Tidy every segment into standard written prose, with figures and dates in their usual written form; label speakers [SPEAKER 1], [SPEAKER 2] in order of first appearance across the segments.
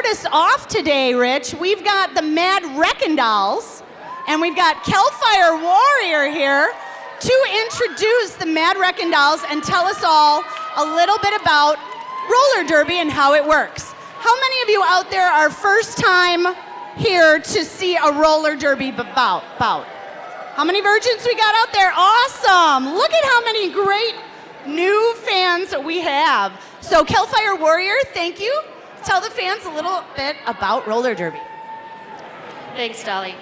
[SPEAKER 1] us off today, Rich, we've got the Mad Reckendals, and we've got Hellfire Warrior here to introduce the Mad Reckendals and tell us all a little bit about roller derby and how it works. How many of you out there are first time here to see a roller derby bout? How many virgins we got out there? Awesome! Look at how many great new fans we have. So Hellfire Warrior, thank you. Tell the fans a little bit about roller derby.
[SPEAKER 2] Thanks, Dolly.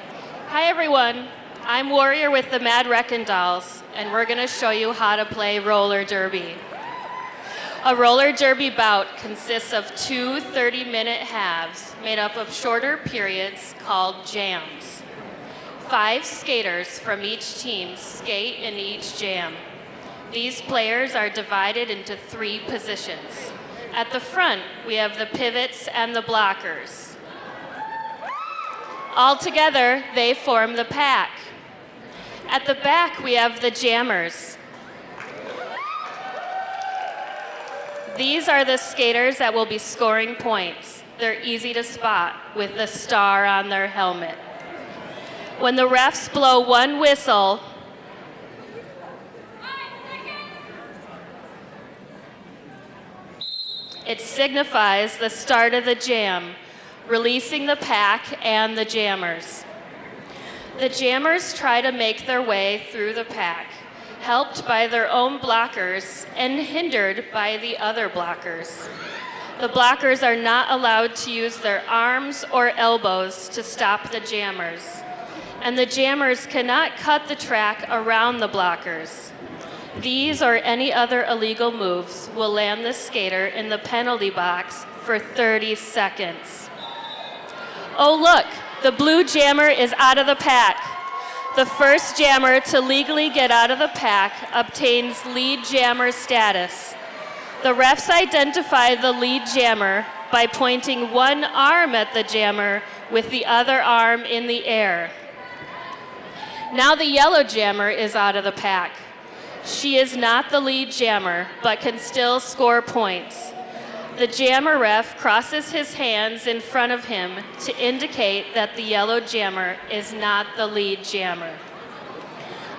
[SPEAKER 2] Hi, everyone. I'm Warrior with the Mad Reckendals, and we're going to show you how to play roller derby. A roller derby bout consists of two 30-minute halves made up of shorter periods called jams. 5 skaters from each team skate in each jam. These players are divided into 3 positions. At the front, we have the pivots and the blockers. All together, they form the pack. At the back, we have the jammers. These are the skaters that will be scoring points. They're easy to spot with the star on their helmet. When the refs blow one whistle, it signifies the start of the jam, releasing the pack and the jammers. The jammers try to make their way through the pack, helped by their own blockers and hindered by the other blockers. The blockers are not allowed to use their arms or elbows to stop the jammers, and the jammers cannot cut the track around the blockers. These or any other illegal moves will land the skater in the penalty box for 30 seconds. Oh look, the blue jammer is out of the pack. The first jammer to legally get out of the pack obtains lead jammer status. The refs identify the lead jammer by pointing one arm at the jammer with the other arm in the air. Now the yellow jammer is out of the pack. She is not the lead jammer, but can still score points. The jammer ref crosses his hands in front of him to indicate that the yellow jammer is not the lead jammer.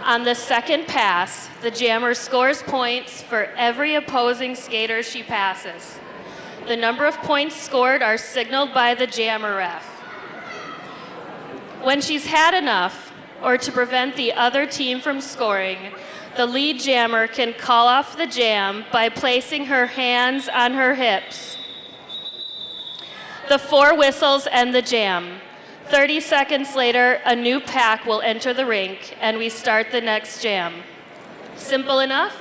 [SPEAKER 2] On the second pass, the jammer scores points for every opposing skater she passes. The number of points scored are signaled by the jammer ref. When she's had enough, or to prevent the other team from scoring, the lead jammer can call off the jam by placing her hands on her hips. The 4 whistles end the jam. 30 seconds later, a new pack will enter the rink, and we start the next jam. Simple enough?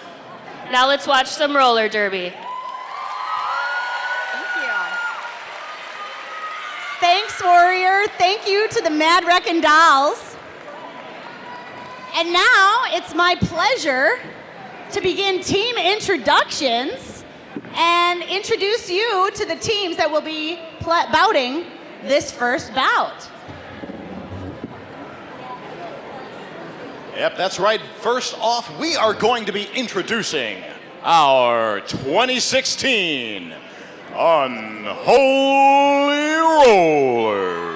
[SPEAKER 2] Now let's watch some roller derby.
[SPEAKER 1] Thank you. Thanks, Warrior. Thank you to the Mad Reckendals. And now it's my pleasure to begin team introductions and introduce you to the teams that will be bouting this first bout.
[SPEAKER 3] Yep, that's right. First off, we are going to be introducing our 2016 Unholy Rollers.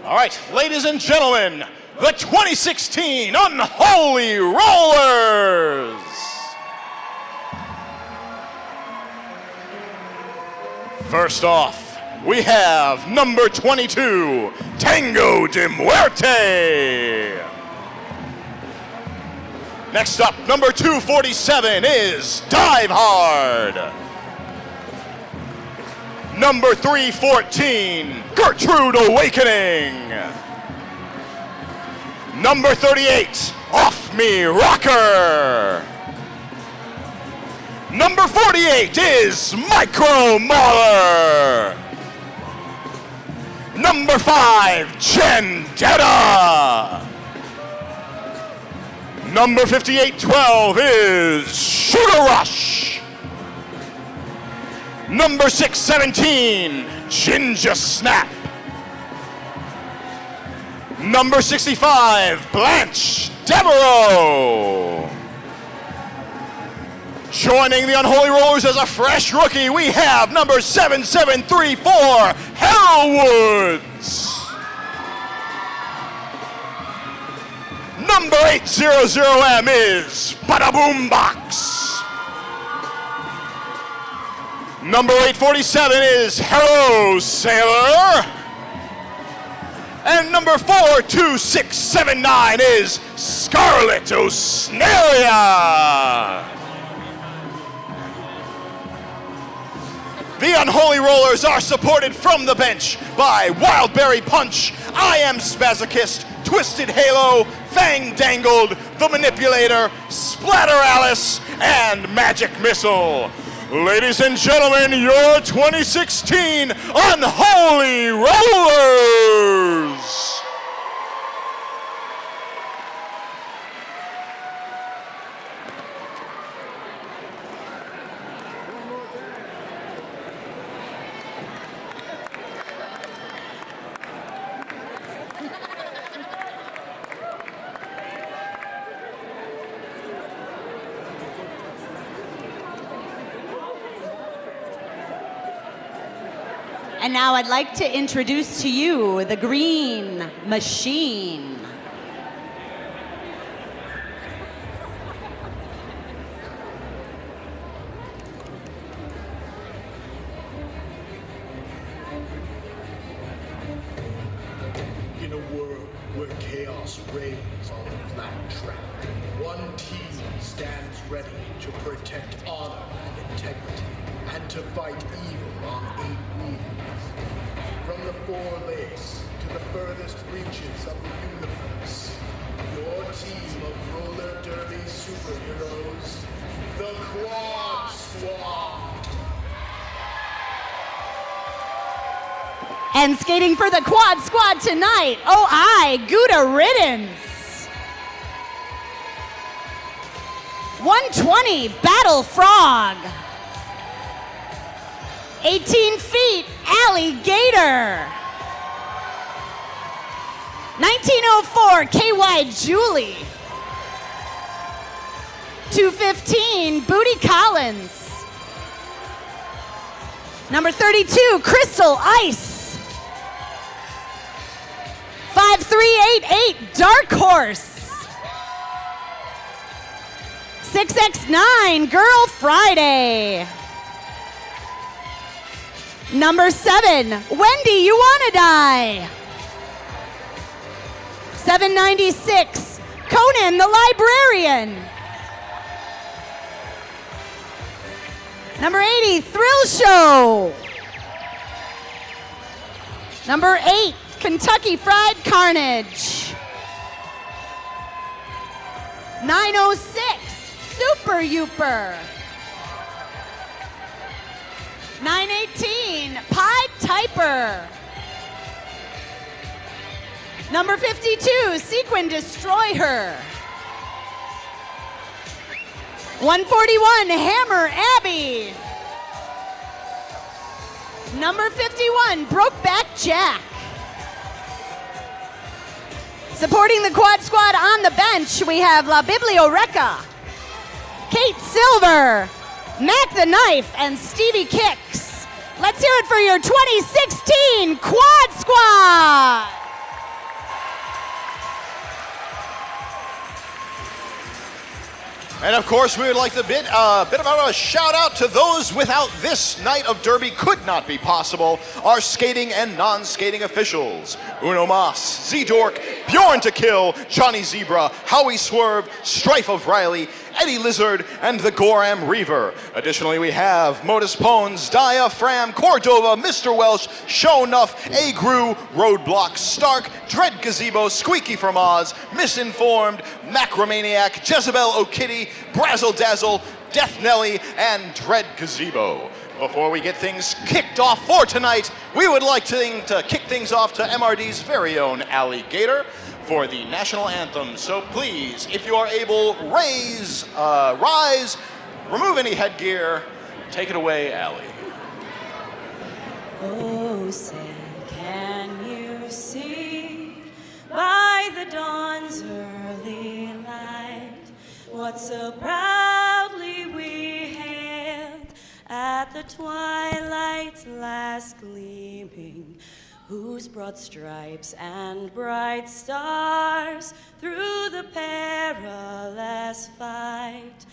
[SPEAKER 3] All right, ladies and gentlemen, the 2016 Unholy Rollers. First off, we have number 22, Tango de Muerte. Next up, number 247 is Dive Hard. Number 314, Gertrude Awakening. Number 38, Off Me Rocker. Number 48 is Micro Mauler. Number 5, Vendetta. Number 5812 is Sugar Rush. Number 617, Ginger Snap. Number 65, Blanche Devereaux. Joining the Unholy Rollers as a fresh rookie, we have number 7734, Hellwoods. Number 800M is Bada Boom Box. Number 847 is Hello Sailor. And number 42679 is Scarlet Osnaria. The Unholy Rollers are supported from the bench by Wildberry Punch, I Am Spazikist, Twisted Halo, Fang Dangled, The Manipulator, Splatter Alice, and Magic Missile. Ladies and gentlemen, your 2016 Unholy Rollers!
[SPEAKER 1] And now I'd like to introduce to you the Green Machine.
[SPEAKER 4] In a world where chaos reigns on the flat track, one team stands ready to protect honor and integrity, and to fight evil on 8 wheels. From the four lakes to the furthest reaches of the universe, your team of roller derby superheroes, the Quad Squad.
[SPEAKER 1] And skating for the Quad Squad tonight, Gouda Riddance. 120, Battle Frog. 18 feet, Alligator. 1904, KY Julie. 215, Booty Collins. Number 32, Crystal Ice. 5388, Dark Horse. 6x9, Girl Friday. Number 7, Wendy, You Wanna Die. 796, Conan the Librarian. Number 80, Thrill Show. Number 8, Kentucky Fried Carnage. 906, Super Youper. 918, Pied Typer. Number 52, Sequin Destroy Her. 141, Hammer Abby. Number 51, Brokeback Jack. Supporting the Quad Squad on the bench, we have La Biblioreca, Kate Silver, Mac the Knife, and Stevie Kicks. Let's hear it for your 2016 Quad Squad.
[SPEAKER 3] And of course, we would like to bit about a shout out to those without this night of Derby could not be possible. Our skating and non-skating officials: Uno Mas, Z-Dork, Bjorn Takill, Johnny Zebra, Howie Swerve, Strife of Riley, Eddie Lizard, and the Goram Reaver. Additionally, we have Modus Pones, Dia, Fram, Cordova, Mr. Welsh, Show Nuff, Agru, Roadblock, Stark, Dread Gazebo, Squeaky from Oz, Misinformed, Macromaniac, Jezebel O'Kitty, Brazzle Dazzle, Death Nelly, and Dread Gazebo. Before we get things kicked off for tonight, we would like to kick things off to MRD's very own Alligator for the national anthem. So please, if you are able, rise, remove any headgear. Take it away, Allie.
[SPEAKER 5] Oh, say, can you see by the dawn's early light what so proudly we hailed at the twilight's last gleaming, whose broad stripes and bright stars through the perilous fight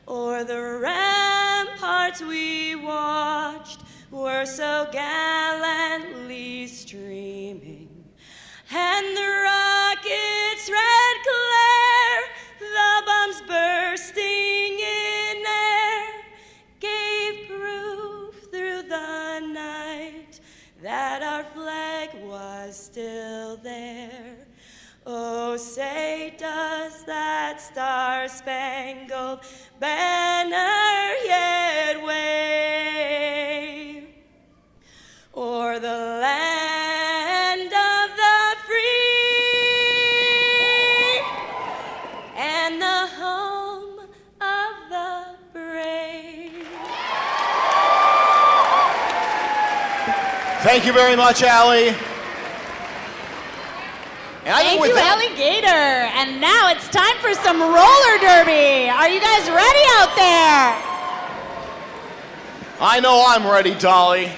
[SPEAKER 5] o'er the ramparts we watched were so gallantly streaming, and the rocket's red glare, the bombs bursting in air, gave proof through the night that our flag was still there. Oh, say, does that star-spangled banner yet wave o'er the land of the free and the home of the brave?
[SPEAKER 3] Thank you very much, Allie. And I think
[SPEAKER 1] Thank
[SPEAKER 3] with
[SPEAKER 1] you,
[SPEAKER 3] that,
[SPEAKER 1] Alligator. And now it's time for some roller derby. Are you guys ready out there?
[SPEAKER 3] I know I'm ready, Dolly.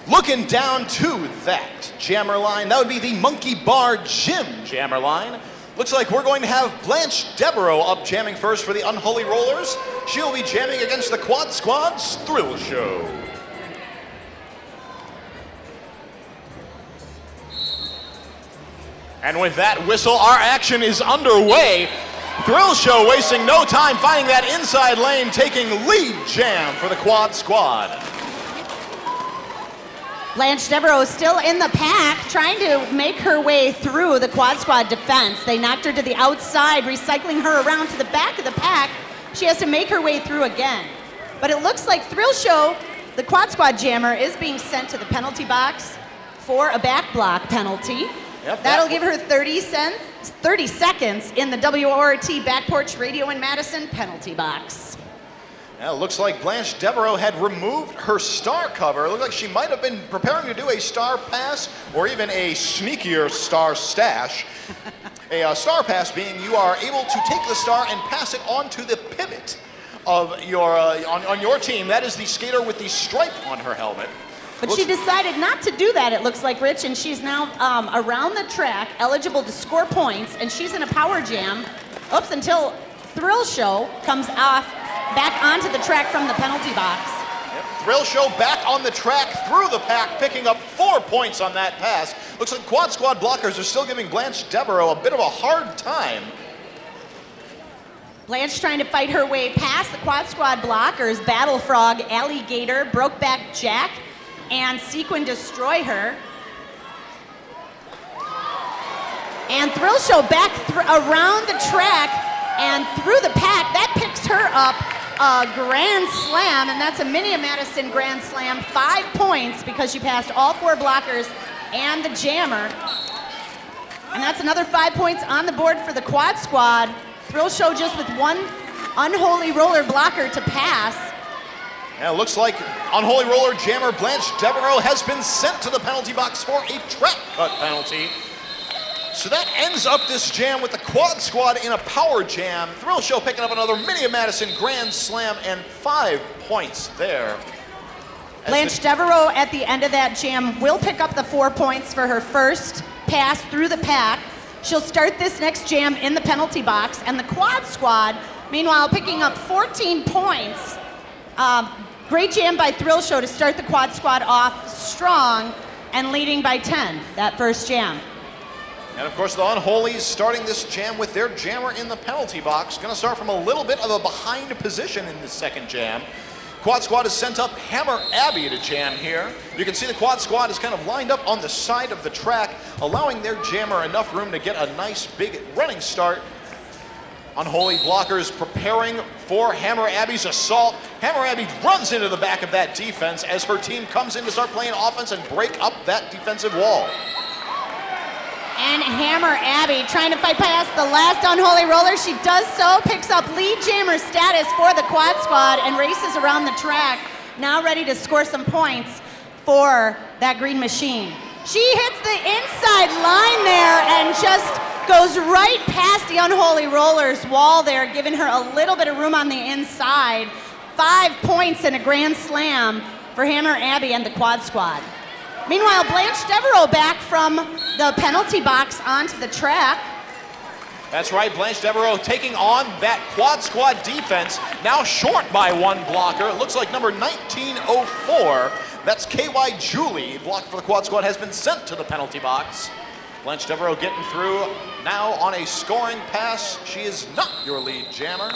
[SPEAKER 3] Looking down to that jammer line, that would be the Monkey Bar Gym jammer line. Looks like we're going to have Blanche Devereaux up jamming first for the Unholy Rollers. She'll be jamming against the Quad Squad's Thrill Show. And with that whistle, our action is underway. Thrill Show wasting no time finding that inside lane, taking lead jam for the Quad Squad.
[SPEAKER 1] Blanche Devereaux still in the pack, trying to make her way through the Quad Squad defense. They knocked her to the outside, recycling her around to the back of the pack. She has to make her way through again. But it looks like Thrill Show, the Quad Squad jammer, is being sent to the penalty box for a back block penalty.
[SPEAKER 3] Yep,
[SPEAKER 1] That'll give her 30 seconds in the WORT Back Porch Radio in Madison penalty box.
[SPEAKER 3] Now, it looks like Blanche Devereaux had removed her star cover. It looked like she might have been preparing to do a star pass or even a sneakier star stash. A star pass being you are able to take the star and pass it onto the pivot of your on your team. That is the skater with the stripe on her helmet.
[SPEAKER 1] But she decided not to do that, it looks like, Rich, and she's now around the track, eligible to score points, and she's in a power jam, until Thrill Show comes off back onto the track from the penalty box.
[SPEAKER 3] Yep. Thrill Show back on the track through the pack, picking up 4 points on that pass. Looks like Quad Squad blockers are still giving Blanche Devereaux a bit of a hard time.
[SPEAKER 1] Blanche trying to fight her way past the Quad Squad blockers, Battle Frog, Alligator, Brokeback Jack, and Sequin Destroy Her. And Thrill Show back around the track and through the pack. That picks her up a Grand Slam, and that's a Minneapolis Grand Slam, 5 points because she passed all 4 blockers and the jammer. And that's another 5 points on the board for the Quad Squad. Thrill Show just with 1 Unholy Roller blocker to pass.
[SPEAKER 3] Yeah, it looks like Unholy Roller jammer Blanche Devereaux has been sent to the penalty box for a trap cut penalty. So that ends up this jam with the Quad Squad in a power jam. Thrill Show picking up another Minneapolis Grand Slam and 5 points there.
[SPEAKER 1] Blanche Devereaux at the end of that jam will pick up the 4 points for her first pass through the pack. She'll start this next jam in the penalty box, and the Quad Squad, meanwhile, picking up 14 points. Great jam by Thrill Show to start the Quad Squad off strong and leading by 10, that first jam.
[SPEAKER 3] And of course, the Unholies starting this jam with their jammer in the penalty box. Going to start from a little bit of a behind position in the second jam. Quad Squad has sent up Hammer Abby to jam here. You can see the Quad Squad is kind of lined up on the side of the track, allowing their jammer enough room to get a nice big running start. Unholy blockers preparing for Hammer Abby's assault. Hammer Abby runs into the back of that defense as her team comes in to start playing offense and break up that defensive wall.
[SPEAKER 1] And Hammer Abby trying to fight past the last Unholy Roller. She does so, picks up lead jammer status for the Quad Squad and races around the track, now ready to score some points for that green machine. She hits the inside line there and just goes right past the Unholy Rollers wall there, giving her a little bit of room on the inside. 5 points and a grand slam for Hammer Abby and the Quad Squad. Meanwhile, Blanche Devereaux back from the penalty box onto the track.
[SPEAKER 3] That's right, Blanche Devereaux taking on that Quad Squad defense, now short by one blocker. It looks like number 1904, that's KY Julie, blocked for the Quad Squad, has been sent to the penalty box. Blanche Devereaux getting through now on a scoring pass. She is not your lead jammer.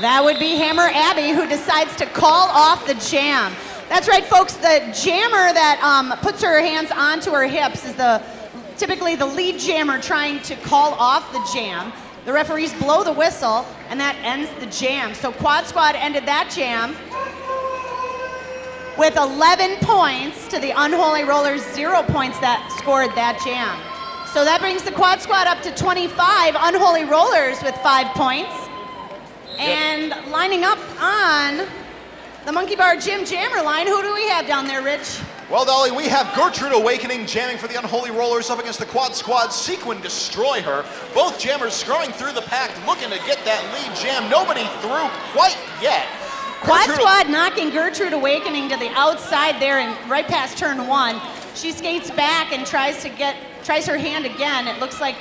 [SPEAKER 1] That would be Hammer Abby, who decides to call off the jam. That's right, folks, the jammer that puts her hands onto her hips is typically the lead jammer trying to call off the jam. The referees blow the whistle, and that ends the jam. So Quad Squad ended that jam with 11 points to the Unholy Rollers, 0 points that scored that jam. So that brings the Quad Squad up to 25, Unholy Rollers with 5 points. And lining up on the Monkey Bar Gym jammer line, who do we have down there, Rich?
[SPEAKER 3] Well, Dolly, we have Gertrude Awakening jamming for the Unholy Rollers up against the Quad Squad Sequin Destroyer. Both jammers scrolling through the pack, looking to get that lead jam. Nobody through quite yet.
[SPEAKER 1] Quad Squad knocking Gertrude Awakening to the outside there and right past turn 1. She skates back and tries her hand again. It looks like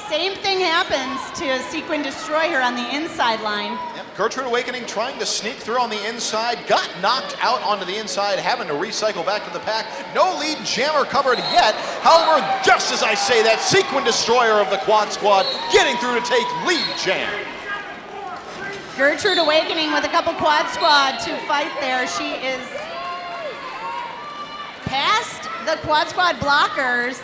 [SPEAKER 1] same thing happens to Sequin Destroyer on the inside line.
[SPEAKER 3] Yep. Gertrude Awakening trying to sneak through on the inside, got knocked out onto the inside, having to recycle back to the pack. No lead jammer covered yet. However, just as I say that, Sequin Destroyer of the Quad Squad getting through to take lead jam.
[SPEAKER 1] Gertrude Awakening with a couple Quad Squad to fight there. She is past the Quad Squad blockers,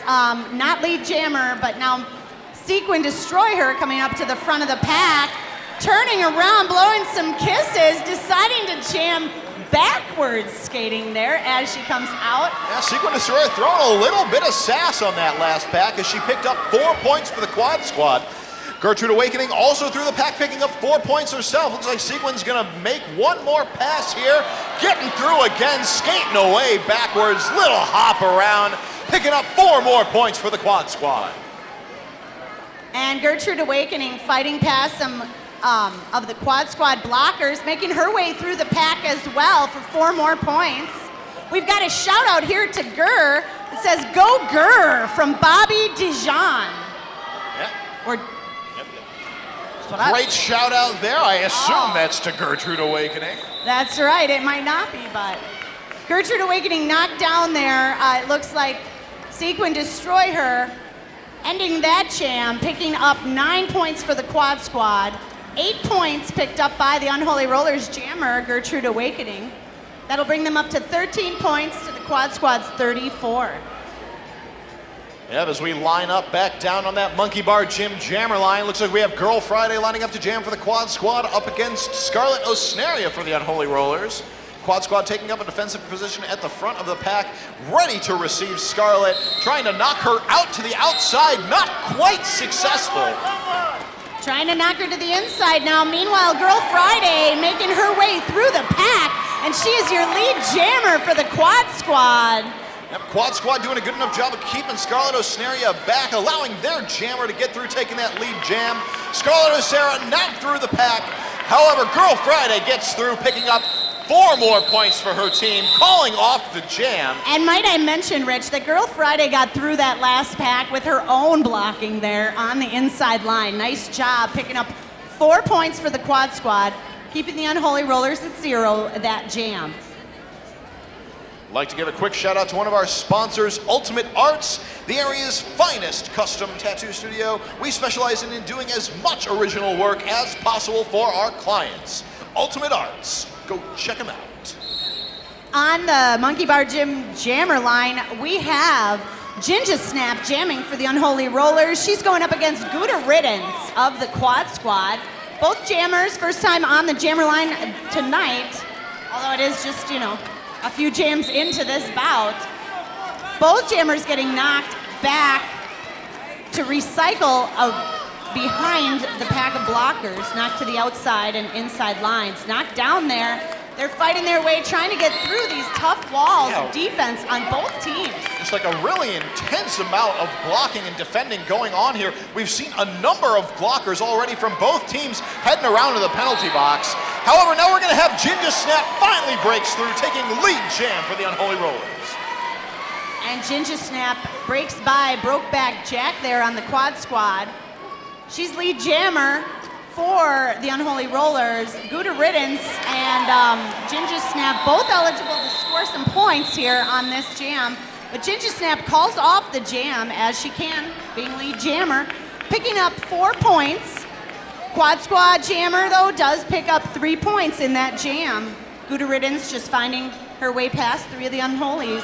[SPEAKER 1] not lead jammer, but now Sequin Destroyer coming up to the front of the pack, turning around, blowing some kisses, deciding to jam backwards skating there as she comes out.
[SPEAKER 3] Yeah, Sequin Destroyer throwing a little bit of sass on that last pack as she picked up 4 points for the Quad Squad. Gertrude Awakening also through the pack, picking up 4 points herself. Looks like Sequin's gonna make one more pass here, getting through again, skating away backwards, little hop around, picking up 4 more points for the Quad Squad.
[SPEAKER 1] And Gertrude Awakening fighting past some of the Quad Squad blockers, making her way through the pack as well for 4 more points. We've got a shout out here to Gurr. It says, "Go Gurr" from Bobby Dijon.
[SPEAKER 3] Yeah.
[SPEAKER 1] Or
[SPEAKER 3] Great shout out there. I assume that's to Gertrude Awakening.
[SPEAKER 1] That's right. It might not be, but Gertrude Awakening knocked down there. It looks like Sequin Destroyer ending that jam, picking up 9 points for the Quad Squad. 8 points picked up by the Unholy Rollers jammer, Gertrude Awakening. That'll bring them up to 13 points to the Quad Squad's 34.
[SPEAKER 3] Yep, as we line up back down on that Monkey Bar Gym jammer line, looks like we have Girl Friday lining up to jam for the Quad Squad up against Scarlet Osnaria for the Unholy Rollers. Quad Squad taking up a defensive position at the front of the pack, ready to receive Scarlet, trying to knock her out to the outside, not quite successful.
[SPEAKER 1] Trying to knock her to the inside now. Meanwhile, Girl Friday making her way through the pack, and she is your lead jammer for the Quad Squad.
[SPEAKER 3] Yep, Quad Squad doing a good enough job of keeping Scarlet Osnaria back, allowing their jammer to get through, taking that lead jam. Scarlet Osnaria not through the pack. However, Girl Friday gets through, picking up 4 more points for her team, calling off the jam.
[SPEAKER 1] And might I mention, Rich, that Girl Friday got through that last pack with her own blocking there on the inside line. Nice job picking up 4 points for the Quad Squad, keeping the Unholy Rollers at 0 that jam.
[SPEAKER 3] I'd like to give a quick shout out to one of our sponsors, Ultimate Arts, the area's finest custom tattoo studio. We specialize in doing as much original work as possible for our clients. Ultimate Arts, go check them out.
[SPEAKER 1] On the Monkey Bar Gym jammer line, we have Ginger Snap jamming for the Unholy Rollers. She's going up against Gouda Riddance of the Quad Squad. Both jammers, first time on the jammer line tonight, although it is just, a few jams into this bout. Both jammers getting knocked back to recycle behind the pack of blockers, knocked to the outside and inside lines. Knocked down there They're fighting their way, trying to get through these tough walls
[SPEAKER 3] Yeah.
[SPEAKER 1] of defense on both teams.
[SPEAKER 3] Just like a really intense amount of blocking and defending going on here. We've seen a number of blockers already from both teams heading around to the penalty box. However, now we're going to have Ginger Snap finally breaks through, taking lead jam for the Unholy Rollers.
[SPEAKER 1] And Ginger Snap breaks by Brokeback Jack there on the quad squad. She's lead jammer for the Unholy Rollers. Gouda Riddance and Ginger Snap both eligible to score some points here on this jam. But Ginger Snap calls off the jam as she can, being lead jammer, picking up 4 points. Quad squad jammer, though, does pick up 3 points in that jam. Gouda Riddance just finding her way past 3 of the Unholies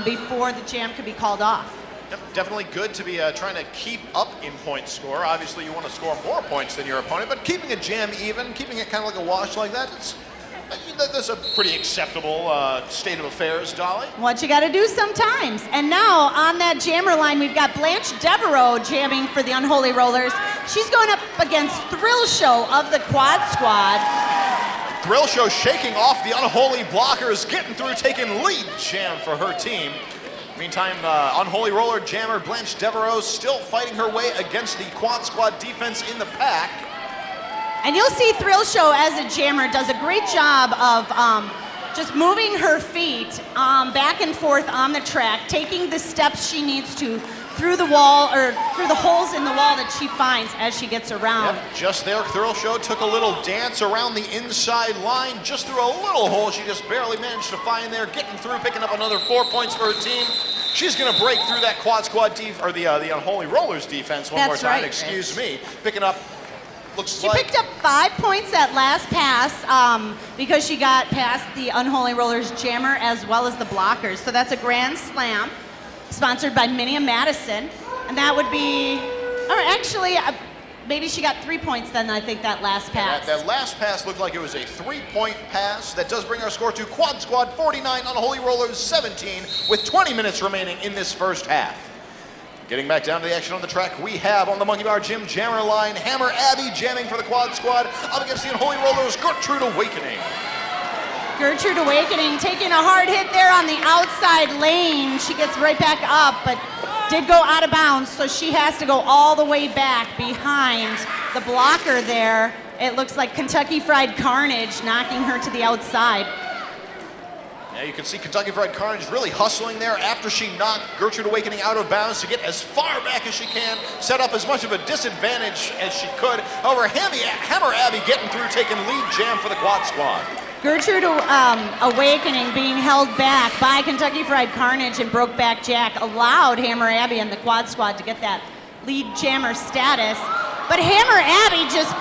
[SPEAKER 1] before the jam could be called off.
[SPEAKER 3] Yep, definitely good to be trying to keep up in point score. Obviously, you want to score more points than your opponent, but keeping a jam even, keeping it kind of like a wash like that, that's a pretty acceptable state of affairs, Dolly.
[SPEAKER 1] What you got to do sometimes. And now on that jammer line, we've got Blanche Devereaux jamming for the Unholy Rollers. She's going up against Thrill Show of the Quad Squad.
[SPEAKER 3] Thrill Show shaking off the Unholy blockers, getting through, taking lead jam for her team. Meantime, Unholy Roller jammer Blanche Devereaux still fighting her way against the Quad Squad defense in the pack.
[SPEAKER 1] And you'll see Thrill Show as a jammer does a great job of just moving her feet back and forth on the track, taking the steps she needs to through the wall or through the holes in the wall that she finds as she gets around.
[SPEAKER 3] Yep, just there, Thrill Show took a little dance around the inside line, just through a little hole she just barely managed to find there, getting through, picking up another 4 points for her team. She's going to break through that Quad Squad or the Unholy Rollers defense one more
[SPEAKER 1] That's
[SPEAKER 3] time.
[SPEAKER 1] right,
[SPEAKER 3] Excuse me, picking up.
[SPEAKER 1] She picked up 5 points that last pass because she got past the Unholy Rollers jammer as well as the blockers. So that's a grand slam sponsored by Minia Madison. And that would be, or actually, maybe she got 3 points then, I think, that last pass.
[SPEAKER 3] That last pass looked like it was a 3-point pass. That does bring our score to Quad Squad 49, Unholy Rollers 17, with 20 minutes remaining in this first half. Getting back down to the action on the track, we have on the Monkey Bar Gym jammer line, Hammer Abby jamming for the Quad Squad up against the Unholy Rollers, Gertrude Awakening.
[SPEAKER 1] Gertrude Awakening taking a hard hit there on the outside lane. She gets right back up, but did go out of bounds, so she has to go all the way back behind the blocker there. It looks like Kentucky Fried Carnage knocking her to the outside.
[SPEAKER 3] Yeah, you can see Kentucky Fried Carnage really hustling there after she knocked Gertrude Awakening out of bounds to get as far back as she can, set up as much of a disadvantage as she could. However, Hammer Abby getting through, taking lead jam for the Quad Squad.
[SPEAKER 1] Gertrude Awakening being held back by Kentucky Fried Carnage and Brokeback Jack allowed Hammer Abby and the Quad Squad to get that lead jammer status. But Hammer Abby just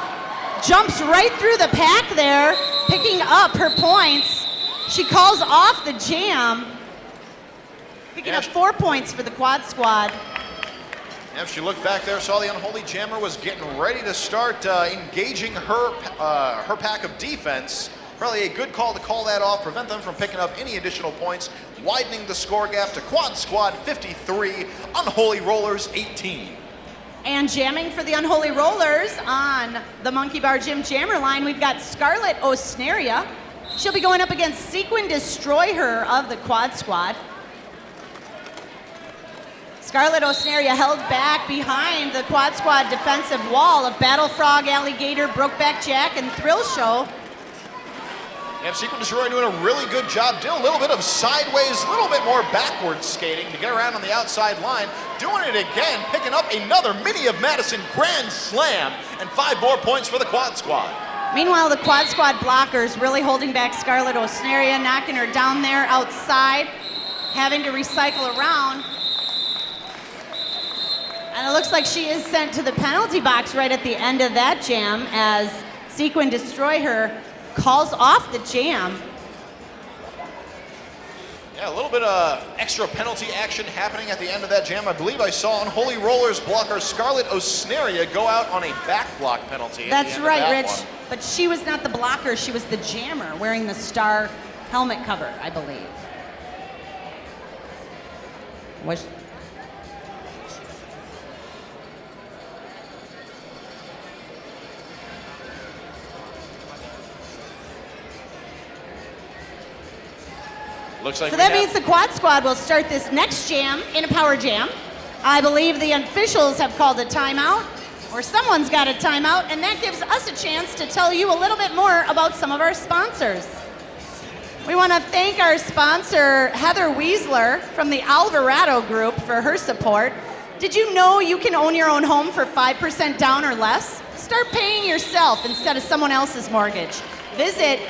[SPEAKER 1] jumps right through the pack there, picking up her points. She calls off the jam, picking up 4 points for the Quad Squad.
[SPEAKER 3] If she looked back there, saw the Unholy Jammer was getting ready to start engaging her pack of defense. Probably a good call to call that off, prevent them from picking up any additional points, widening the score gap to Quad Squad 53, Unholy Rollers 18.
[SPEAKER 1] And jamming for the Unholy Rollers on the Monkey Bar Gym jammer line, we've got Scarlett Osneria. She'll be going up against Sequin Destroyer of the Quad Squad. Scarlett Osneria held back behind the Quad Squad defensive wall of Battle Frog, Alligator, Brokeback Jack, and Thrill Show.
[SPEAKER 3] And Sequin Destroyer doing a really good job, doing a little bit of sideways, a little bit more backwards skating to get around on the outside line. Doing it again, picking up another Mini of Madison Grand Slam, and 5 more points for the Quad Squad.
[SPEAKER 1] Meanwhile, the Quad Squad blockers really holding back Scarlett Osneria, knocking her down there outside, having to recycle around. And it looks like she is sent to the penalty box right at the end of that jam as Sequin Destroyer calls off the jam.
[SPEAKER 3] Yeah, a little bit of extra penalty action happening at the end of that jam. I believe I saw Unholy Rollers blocker Scarlett Osneria go out on a back block penalty.
[SPEAKER 1] That's right, Rich. But she was not the blocker, she was the jammer wearing the star helmet cover, I believe. Was
[SPEAKER 3] Looks like
[SPEAKER 1] So that means the quad squad will start this next jam in a power jam. I believe the officials have called a timeout, or someone's got a timeout, and that gives us a chance to tell you a little bit more about some of our sponsors. We want to thank our sponsor, Heather Weisler from the Alvarado Group, for her support. Did you know you can own your own home for 5% down or less? Start paying yourself instead of someone else's mortgage. Visit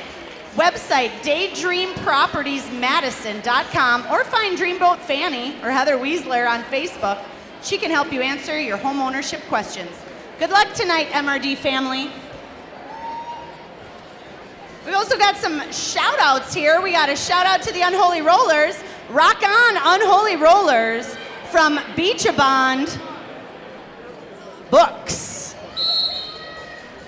[SPEAKER 1] website daydreampropertiesmadison.com or find Dreamboat Fanny or Heather Weisler on Facebook. She can help you answer your home ownership questions. Good luck tonight, MRD family. We've also got some shout outs here. We got a shout out to the Unholy Rollers. Rock on, Unholy Rollers from Beachabond Books.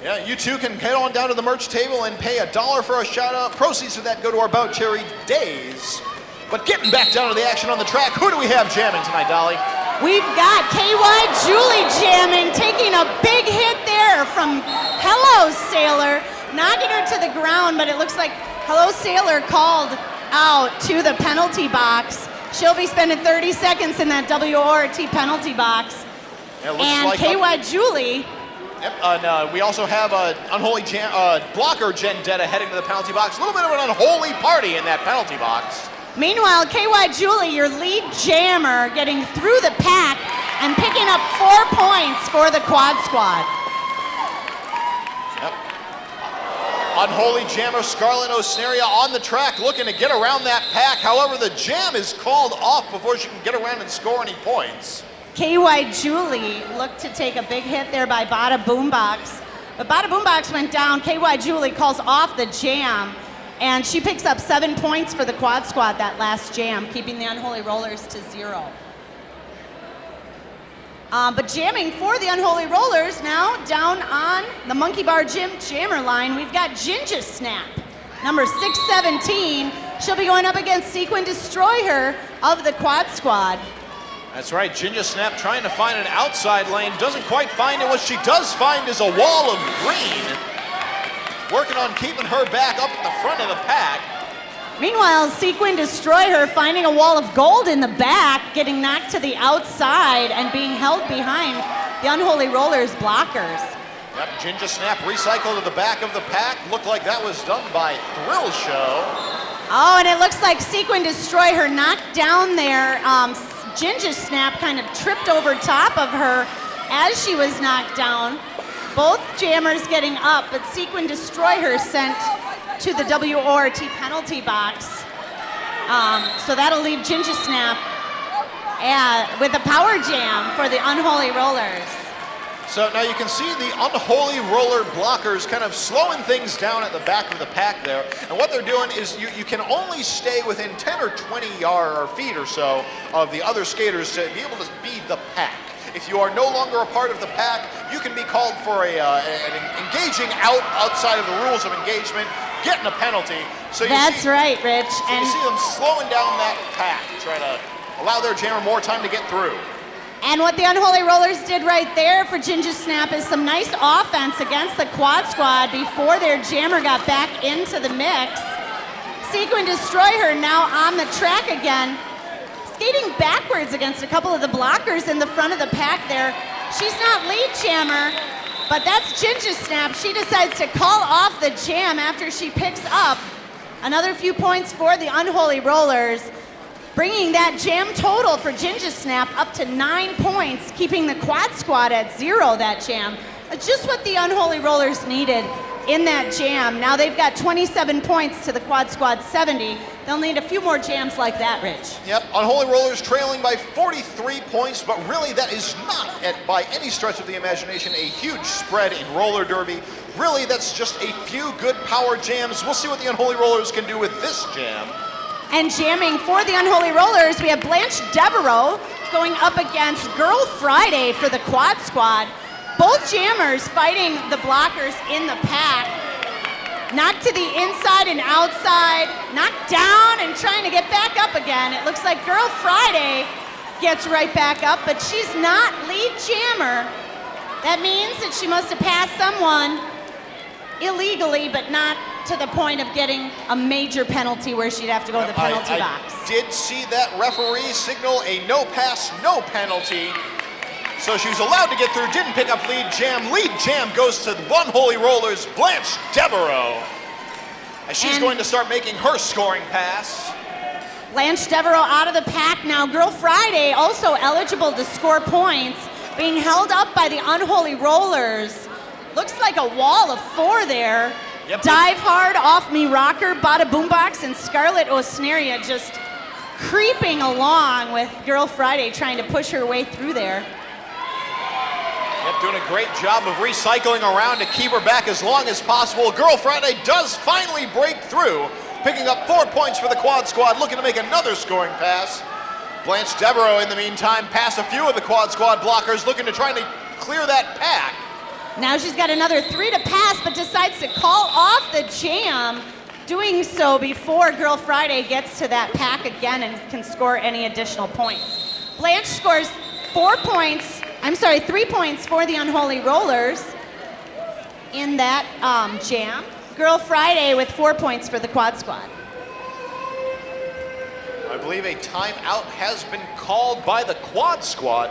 [SPEAKER 3] Yeah, you too can head on down to the merch table and pay $1 for a shout out. Proceeds of that go to our Bout Cherry Days. But getting back down to the action on the track, who do we have jamming tonight, Dolly?
[SPEAKER 1] We've got KY Julie jamming, taking a big hit there from Hello Sailor, knocking her to the ground, but it looks like Hello Sailor called out to the penalty box. She'll be spending 30 seconds in that WORT penalty box.
[SPEAKER 3] It looks
[SPEAKER 1] And
[SPEAKER 3] like
[SPEAKER 1] KY Julie.
[SPEAKER 3] Yep, we also have Unholy blocker Gendetta heading to the penalty box. A little bit of an unholy party in that penalty box.
[SPEAKER 1] Meanwhile, KY Julie, your lead jammer, getting through the pack and picking up 4 points for the quad squad.
[SPEAKER 3] Yep. Unholy jammer Scarlett Osneria on the track looking to get around that pack. However, the jam is called off before she can get around and score any points.
[SPEAKER 1] KY Julie looked to take a big hit there by Bada Boombox. But Bada Boombox went down. KY Julie calls off the jam. And she picks up 7 points for the quad squad that last jam, keeping the Unholy Rollers to 0. But jamming for the Unholy Rollers now down on the Monkey Bar Gym jammer line, we've got Ginger Snap, number 617. She'll be going up against Sequin Destroyer of the quad squad.
[SPEAKER 3] That's right, Ginger Snap trying to find an outside lane, doesn't quite find it. What she does find is a wall of green. Working on keeping her back up at the front of the pack.
[SPEAKER 1] Meanwhile, Sequin Destroyer finding a wall of gold in the back, getting knocked to the outside and being held behind the Unholy Rollers blockers.
[SPEAKER 3] Yep, Ginger Snap recycled to the back of the pack. Looked like that was done by Thrill Show.
[SPEAKER 1] Oh, and it looks like Sequin Destroyer knocked down there. Ginger Snap kind of tripped over top of her as she was knocked down. Both jammers getting up, but Sequin Destroyer sent to the WORT penalty box. So that'll leave Ginger Snap with a power jam for the Unholy Rollers.
[SPEAKER 3] So now you can see the Unholy Roller blockers kind of slowing things down at the back of the pack there. And what they're doing is you can only stay within 10 or 20 feet or so of the other skaters to be able to beat the pack. If you are no longer a part of the pack, you can be called for an engaging outside of the rules of engagement, getting a penalty. So
[SPEAKER 1] That's right, Rich.
[SPEAKER 3] So you see them slowing down that pack, trying to allow their jammer more time to get through.
[SPEAKER 1] And what the Unholy Rollers did right there for Ginger Snap is some nice offense against the quad squad before their jammer got back into the mix. Sequin Destroyer now on the track again, skating backwards against a couple of the blockers in the front of the pack there. She's not lead jammer, but that's Ginger Snap. She decides to call off the jam after she picks up another few points for the Unholy Rollers, bringing that jam total for Ginger Snap up to 9 points, keeping the quad squad at 0 that jam. Just what the Unholy Rollers needed in that jam. Now they've got 27 points to the quad squad 70. They'll need a few more jams like that, Rich.
[SPEAKER 3] Yep, Unholy Rollers trailing by 43 points, but really that is not, by any stretch of the imagination, a huge spread in roller derby. Really, that's just a few good power jams. We'll see what the Unholy Rollers can do with this jam.
[SPEAKER 1] And jamming for the Unholy Rollers, we have Blanche Devereaux going up against Girl Friday for the quad squad. Both jammers fighting the blockers in the pack. Knocked to the inside and outside, knocked down and trying to get back up again. It looks like Girl Friday gets right back up, but she's not lead jammer. That means that she must have passed someone illegally, but not to the point of getting a major penalty where she'd have to go to the penalty box.
[SPEAKER 3] I did see that referee signal a no pass, no penalty. So she was allowed to get through, didn't pick up lead jam. Lead jam goes to Unholy Rollers, Blanche Devereaux. As she's going to start making her scoring pass.
[SPEAKER 1] Blanche Devereaux out of the pack now. Girl Friday also eligible to score points, being held up by the Unholy Rollers. Looks like a wall of 4 there.
[SPEAKER 3] Yep.
[SPEAKER 1] Dive Hard, Off Me Rocker, Bada Boombox, and Scarlet Osneria just creeping along with Girl Friday trying to push her way through there.
[SPEAKER 3] Yep, doing a great job of recycling around to keep her back as long as possible. Girl Friday does finally break through, picking up 4 points for the Quad Squad, looking to make another scoring pass. Blanche Devereaux, in the meantime, passed a few of the Quad Squad blockers, looking to try to clear that pack.
[SPEAKER 1] Now she's got another 3 to pass, but decides to call off the jam, doing so before Girl Friday gets to that pack again and can score any additional points. Blanche scores 3 points for the Unholy Rollers in that jam. Girl Friday with 4 points for the Quad Squad.
[SPEAKER 3] I believe a timeout has been called by the Quad Squad.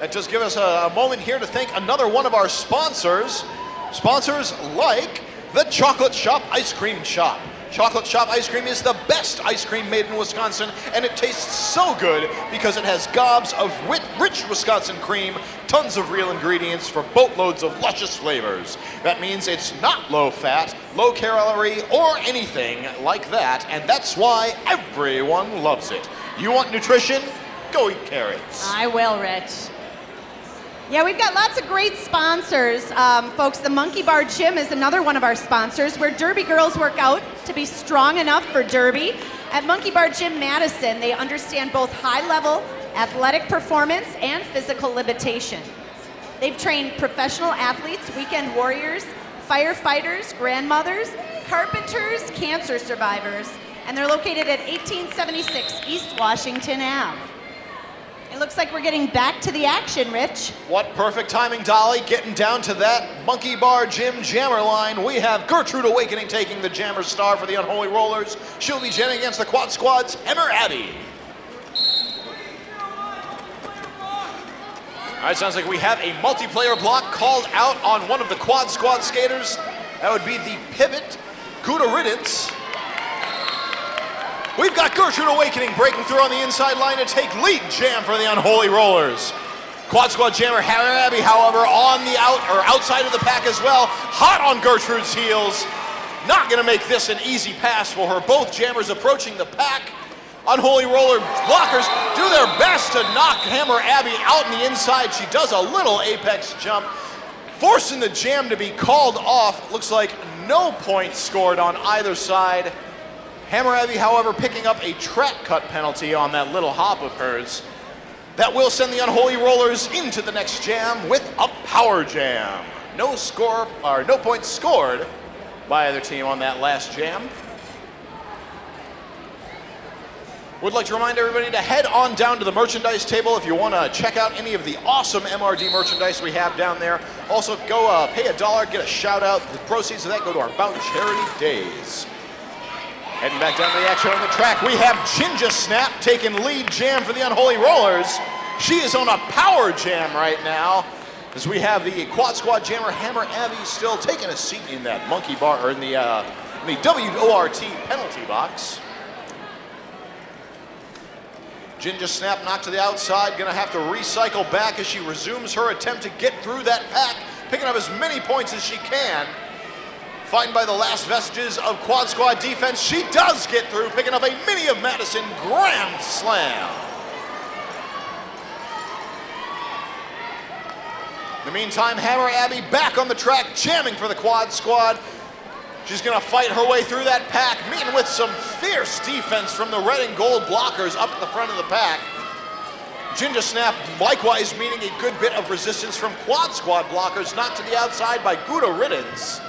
[SPEAKER 3] That does give us a moment here to thank another one of our sponsors. Sponsors like the Chocolate Shop Ice Cream Shop. Chocolate Shop Ice Cream is the best ice cream made in Wisconsin, and it tastes so good because it has gobs of rich Wisconsin cream, tons of real ingredients for boatloads of luscious flavors. That means it's not low fat, low calorie, or anything like that, and that's why everyone loves it. You want nutrition? Go eat carrots.
[SPEAKER 1] I will, Rich. Yeah, we've got lots of great sponsors. Folks, the Monkey Bar Gym is another one of our sponsors where Derby girls work out to be strong enough for Derby. At Monkey Bar Gym Madison, they understand both high-level athletic performance and physical limitation. They've trained professional athletes, weekend warriors, firefighters, grandmothers, carpenters, cancer survivors, and they're located at 1876 East Washington Ave. It looks like we're getting back to the action, Rich.
[SPEAKER 3] What perfect timing, Dolly, getting down to that Monkey Bar Gym jammer line. We have Gertrude Awakening taking the jammer star for the Unholy Rollers. She'll be jamming against the Quad Squad's Hammer Abby. All right, sounds like we have a multiplayer block called out on one of the Quad Squad skaters. That would be the pivot, Gouda Riddance. We've got Gertrude Awakening breaking through on the inside line to take lead jam for the Unholy Rollers. Quad Squad jammer Hammer Abby, however, on the outside of the pack as well. Hot on Gertrude's heels. Not gonna make this an easy pass for her. Both jammers approaching the pack. Unholy Roller blockers do their best to knock Hammer Abby out on the inside. She does a little apex jump, forcing the jam to be called off. Looks like no points scored on either side. Hammer Abby, however, picking up a track cut penalty on that little hop of hers. That will send the Unholy Rollers into the next jam with a power jam. No points scored by either team on that last jam. Would like to remind everybody to head on down to the merchandise table if you want to check out any of the awesome MRD merchandise we have down there. Also, go pay $1, get a shout out. The proceeds of that go to our Bout Charity Days. Heading back down to the action on the track, we have Ginger Snap taking lead jam for the Unholy Rollers. She is on a power jam right now, as we have the Quad Squad jammer Hammer Abby still taking a seat in that monkey bar, or in the WORT penalty box. Ginger Snap knocked to the outside, gonna have to recycle back as she resumes her attempt to get through that pack, picking up as many points as she can. Fighting by the last vestiges of Quad Squad defense, she does get through, picking up a Mini of Madison Grand Slam. In the meantime, Hammer Abby back on the track, jamming for the Quad Squad. She's gonna fight her way through that pack, meeting with some fierce defense from the red and gold blockers up at the front of the pack. Ginger Snap likewise meeting a good bit of resistance from Quad Squad blockers, knocked to the outside by Gouda Riddance.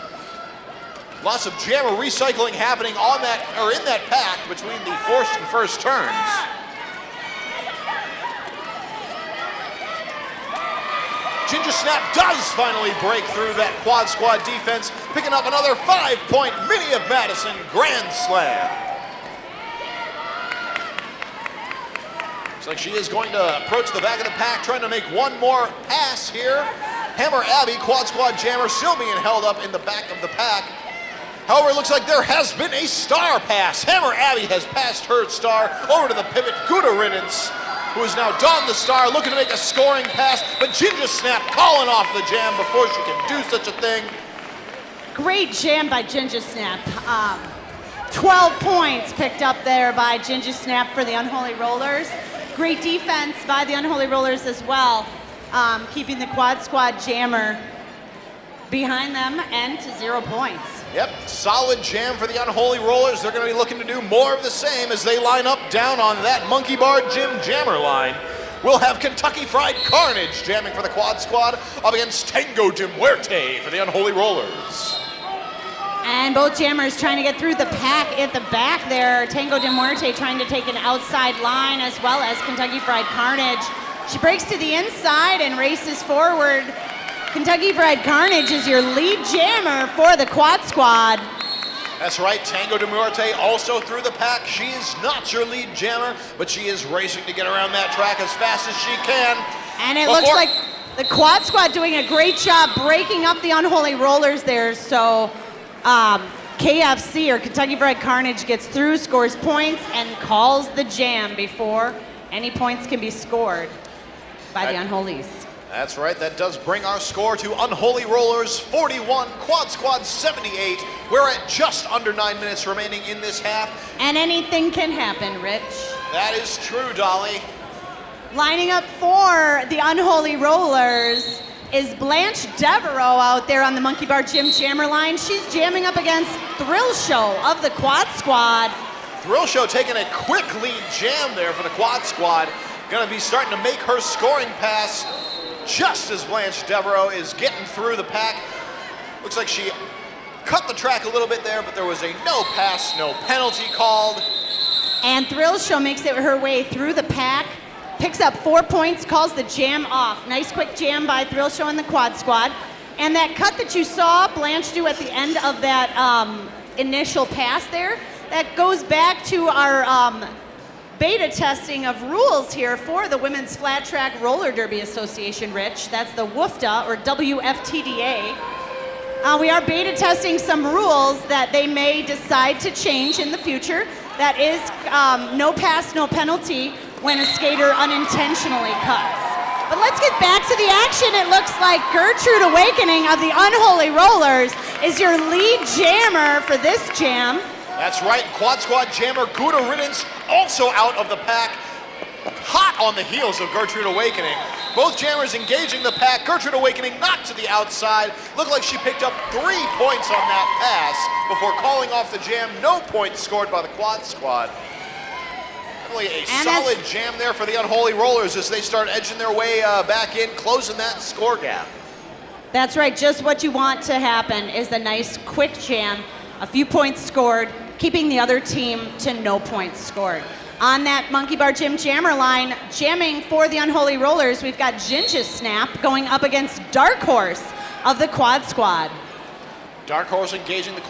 [SPEAKER 3] Lots of jammer recycling happening on that, or in that pack between the fourth and first turns. Ginger Snap does finally break through that quad squad defense, picking up another 5-point Minnie of Madison Grand Slam. Looks like she is going to approach the back of the pack, trying to make one more pass here. Hammer Abby, quad squad jammer, still being held up in the back of the pack. However, it looks like there has been a star pass. Hammer Abby has passed her star over to the pivot, Gouda Riddance, who has now donned the star, looking to make a scoring pass, but Ginger Snap calling off the jam before she can do such a thing.
[SPEAKER 1] Great jam by Ginger Snap. 12 points picked up there by Ginger Snap for the Unholy Rollers. Great defense by the Unholy Rollers as well, keeping the quad squad jammer behind them and to 0 points.
[SPEAKER 3] Yep, solid jam for the Unholy Rollers. They're going to be looking to do more of the same as they line up down on that Monkey Bar Gym jammer line. We'll have Kentucky Fried Carnage jamming for the quad squad up against Tango de Muerte for the Unholy Rollers.
[SPEAKER 1] And both jammers trying to get through the pack at the back there. Tango de Muerte trying to take an outside line, as well as Kentucky Fried Carnage. She breaks to the inside and races forward. Kentucky Fried Carnage is your lead jammer for the quad squad.
[SPEAKER 3] That's right, Tango de Muerte also through the pack. She is not your lead jammer, but she is racing to get around that track as fast as she can.
[SPEAKER 1] And it looks like the quad squad doing a great job breaking up the Unholy Rollers there. So KFC, or Kentucky Fried Carnage, gets through, scores points, and calls the jam before any points can be scored by the Unholies.
[SPEAKER 3] That's right, that does bring our score to Unholy Rollers 41, Quad Squad 78. We're at just under 9 minutes remaining in this half.
[SPEAKER 1] And anything can happen, Rich.
[SPEAKER 3] That is true, Dolly.
[SPEAKER 1] Lining up for the Unholy Rollers is Blanche Devereaux out there on the Monkey Bar Gym jammer line. She's jamming up against Thrill Show of the Quad Squad.
[SPEAKER 3] Thrill Show taking a quick lead jam there for the Quad Squad. Gonna be starting to make her scoring pass just as Blanche Devereaux is getting through the pack. Looks like she cut the track a little bit there, but there was a no pass, no penalty called.
[SPEAKER 1] And Thrill Show makes it her way through the pack, picks up 4 points, calls the jam off. Nice quick jam by Thrill Show and the Quad Squad. And that cut that you saw Blanche do at the end of that initial pass there, that goes back to our beta testing of rules here for the Women's Flat Track Roller Derby Association, Rich. That's the WFTA, or WFTDA. We are beta testing some rules that they may decide to change in the future. That is no pass, no penalty when a skater unintentionally cuts. But let's get back to the action. It looks like Gertrude Awakening of the Unholy Rollers is your lead jammer for this jam.
[SPEAKER 3] That's right, Quad Squad jammer Gouda Riddance also out of the pack, hot on the heels of Gertrude Awakening. Both jammers engaging the pack. Gertrude Awakening knocked to the outside. Looked like she picked up 3 points on that pass before calling off the jam. No points scored by the Quad Squad. Definitely a solid jam there for the Unholy Rollers as they start edging their way back in, closing that score gap.
[SPEAKER 1] That's right, just what you want to happen is a nice quick jam, a few points scored, keeping the other team to no points scored. On that Monkey Bar Gym jammer line, jamming for the Unholy Rollers, we've got Ginger Snap going up against Dark Horse of the Quad Squad.
[SPEAKER 3] Dark Horse engaging the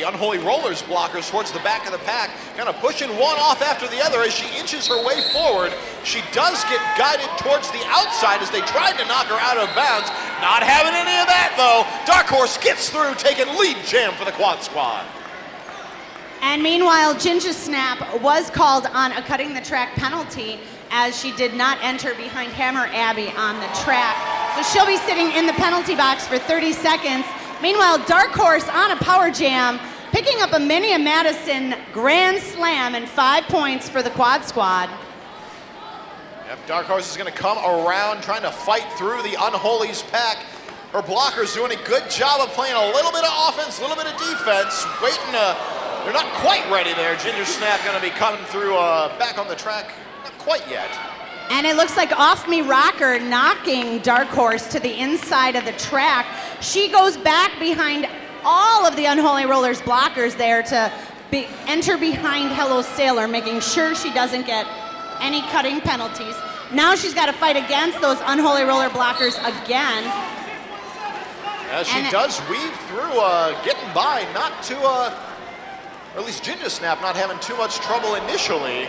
[SPEAKER 3] Unholy Rollers blockers towards the back of the pack, kind of pushing one off after the other as she inches her way forward. She does get guided towards the outside as they tried to knock her out of bounds. Not having any of that though. Dark Horse gets through, taking lead jam for the Quad Squad.
[SPEAKER 1] And meanwhile, Ginger Snap was called on a cutting the track penalty as she did not enter behind Hammer Abby on the track. So she'll be sitting in the penalty box for 30 seconds. Meanwhile, Dark Horse on a power jam, picking up a Minnie of Madison Grand Slam and 5 points for the Quad Squad.
[SPEAKER 3] Yep, Dark Horse is going to come around trying to fight through the Unholy's pack. Her blockers doing a good job of playing a little bit of offense, a little bit of defense, waiting to... They're not quite ready there. Ginger Snap going to be coming through back on the track. Not quite yet.
[SPEAKER 1] And it looks like Off Me Rocker knocking Dark Horse to the inside of the track. She goes back behind all of the Unholy Rollers blockers there to enter behind Hello Sailor, making sure she doesn't get any cutting penalties. Now she's got to fight against those Unholy Roller blockers again.
[SPEAKER 3] As she does weave through, getting by, not to, or at least Ginger Snap not having too much trouble initially.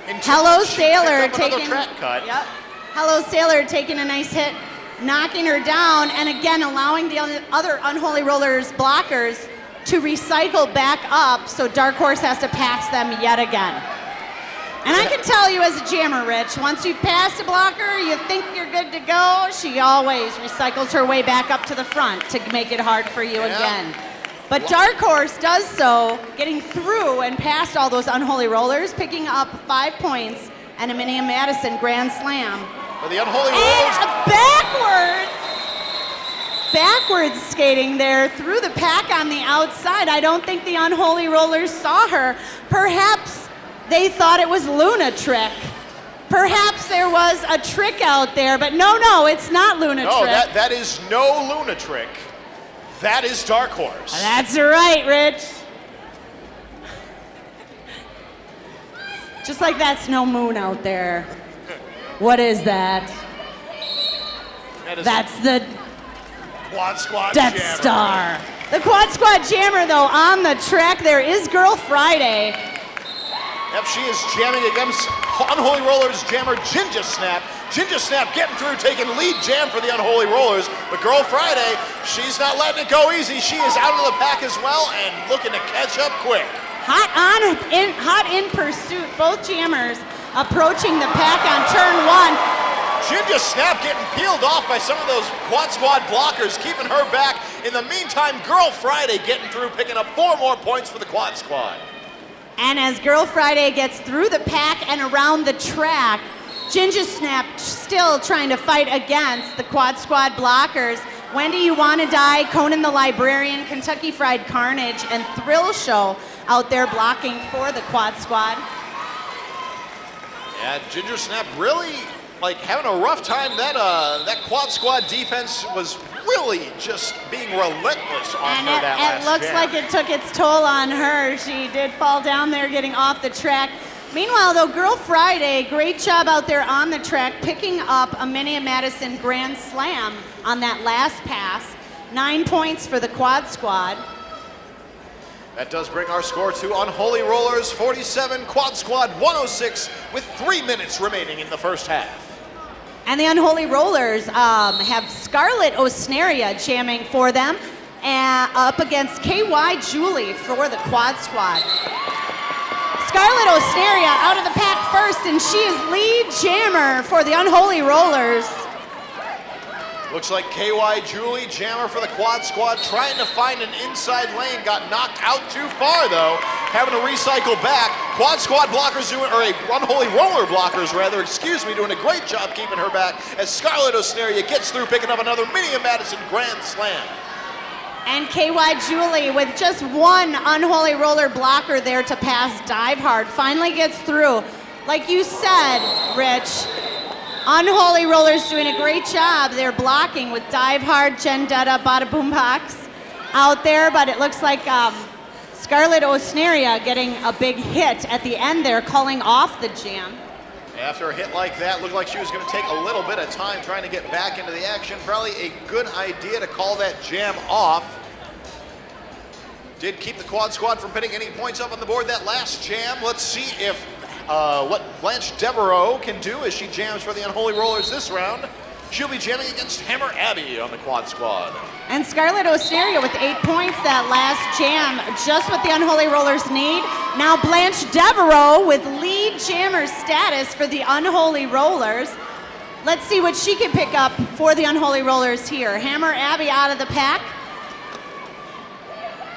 [SPEAKER 1] Hello Sailor taking
[SPEAKER 3] track cut.
[SPEAKER 1] Yep. Hello Sailor taking a nice hit, knocking her down, and again allowing the other Unholy Rollers blockers to recycle back up, so Dark Horse has to pass them yet again. And I can tell you as a jammer, Rich, once you've passed a blocker, you think you're good to go, she always recycles her way back up to the front to make it hard for you again. But Dark Horse does so, getting through and past all those Unholy Rollers, picking up 5 points and a Minnie and Madison Grand Slam.
[SPEAKER 3] For the Unholy Rollers.
[SPEAKER 1] And backwards skating there through the pack on the outside. I don't think the Unholy Rollers saw her. Perhaps they thought it was Luna Trick. Perhaps there was a trick out there, but no, it's not Luna
[SPEAKER 3] No,
[SPEAKER 1] Trick.
[SPEAKER 3] that is no Luna Trick. That is Dark Horse.
[SPEAKER 1] That's right, Rich. Just like that's no moon out there. What is that? That's the
[SPEAKER 3] Quad Squad
[SPEAKER 1] Death
[SPEAKER 3] Jammer.
[SPEAKER 1] Star. The Quad Squad Jammer, though, on the track there is Girl Friday.
[SPEAKER 3] Yep, she is jamming against Unholy Rollers jammer Ginger Snap. Ginger Snap getting through, taking lead jam for the Unholy Rollers. But Girl Friday, she's not letting it go easy. She is out of the pack as well and looking to catch up quick.
[SPEAKER 1] Hot in pursuit. Both jammers approaching the pack on turn 1.
[SPEAKER 3] Ginger Snap getting peeled off by some of those Quad Squad blockers, keeping her back. In the meantime, Girl Friday getting through, picking up 4 more points for the Quad Squad.
[SPEAKER 1] And as Girl Friday gets through the pack and around the track, Ginger Snap still trying to fight against the Quad Squad blockers. Wendy You Wanna Die, Conan the Librarian, Kentucky Fried Carnage, and Thrill Show out there blocking for the Quad Squad.
[SPEAKER 3] Yeah, Ginger Snap really having a rough time. That Quad Squad defense was really just being relentless on her that last
[SPEAKER 1] it looks
[SPEAKER 3] jam.
[SPEAKER 1] like it took its toll on her. She did fall down there getting off the track. Meanwhile, though, Girl Friday, great job out there on the track, picking up a Minnie and Madison Grand Slam on that last pass. 9 points for the Quad Squad.
[SPEAKER 3] That does bring our score to Unholy Rollers 47, Quad Squad 106, with 3 minutes remaining in the first half.
[SPEAKER 1] And the Unholy Rollers have Scarlet Osneria jamming for them, up against KY Julie for the Quad Squad. Scarlet Osneria out of the pack first, and she is lead jammer for the Unholy Rollers.
[SPEAKER 3] Looks like KY Julie, jammer for the Quad Squad, trying to find an inside lane. Got knocked out too far, though. Having to recycle back. Quad Squad blockers doing, or Unholy Roller blockers, rather, doing a great job keeping her back as Scarlet Osneria gets through, picking up another Minnie and Madison Grand Slam.
[SPEAKER 1] And KY Julie with just one Unholy Roller blocker there to pass Dive Hard. Finally gets through. Like you said, Rich, Unholy Rollers doing a great job. They're blocking with Dive Hard, Gendetta, Bada Boom Box out there, but it looks like Scarlet Osneria getting a big hit at the end there, calling off the jam.
[SPEAKER 3] After a hit like that, looked like she was going to take a little bit of time trying to get back into the action. Probably a good idea to call that jam off. Did keep the Quad Squad from putting any points up on the board that last jam. Let's see if what Blanche Devereaux can do as she jams for the Unholy Rollers this round. She'll be jamming against Hammer Abby on the Quad Squad.
[SPEAKER 1] And Scarlet Osneria with 8 points that last jam, just what the Unholy Rollers need. Now Blanche Devereaux with lead jammer status for the Unholy Rollers. Let's see what she can pick up for the Unholy Rollers here. Hammer Abby out of the pack.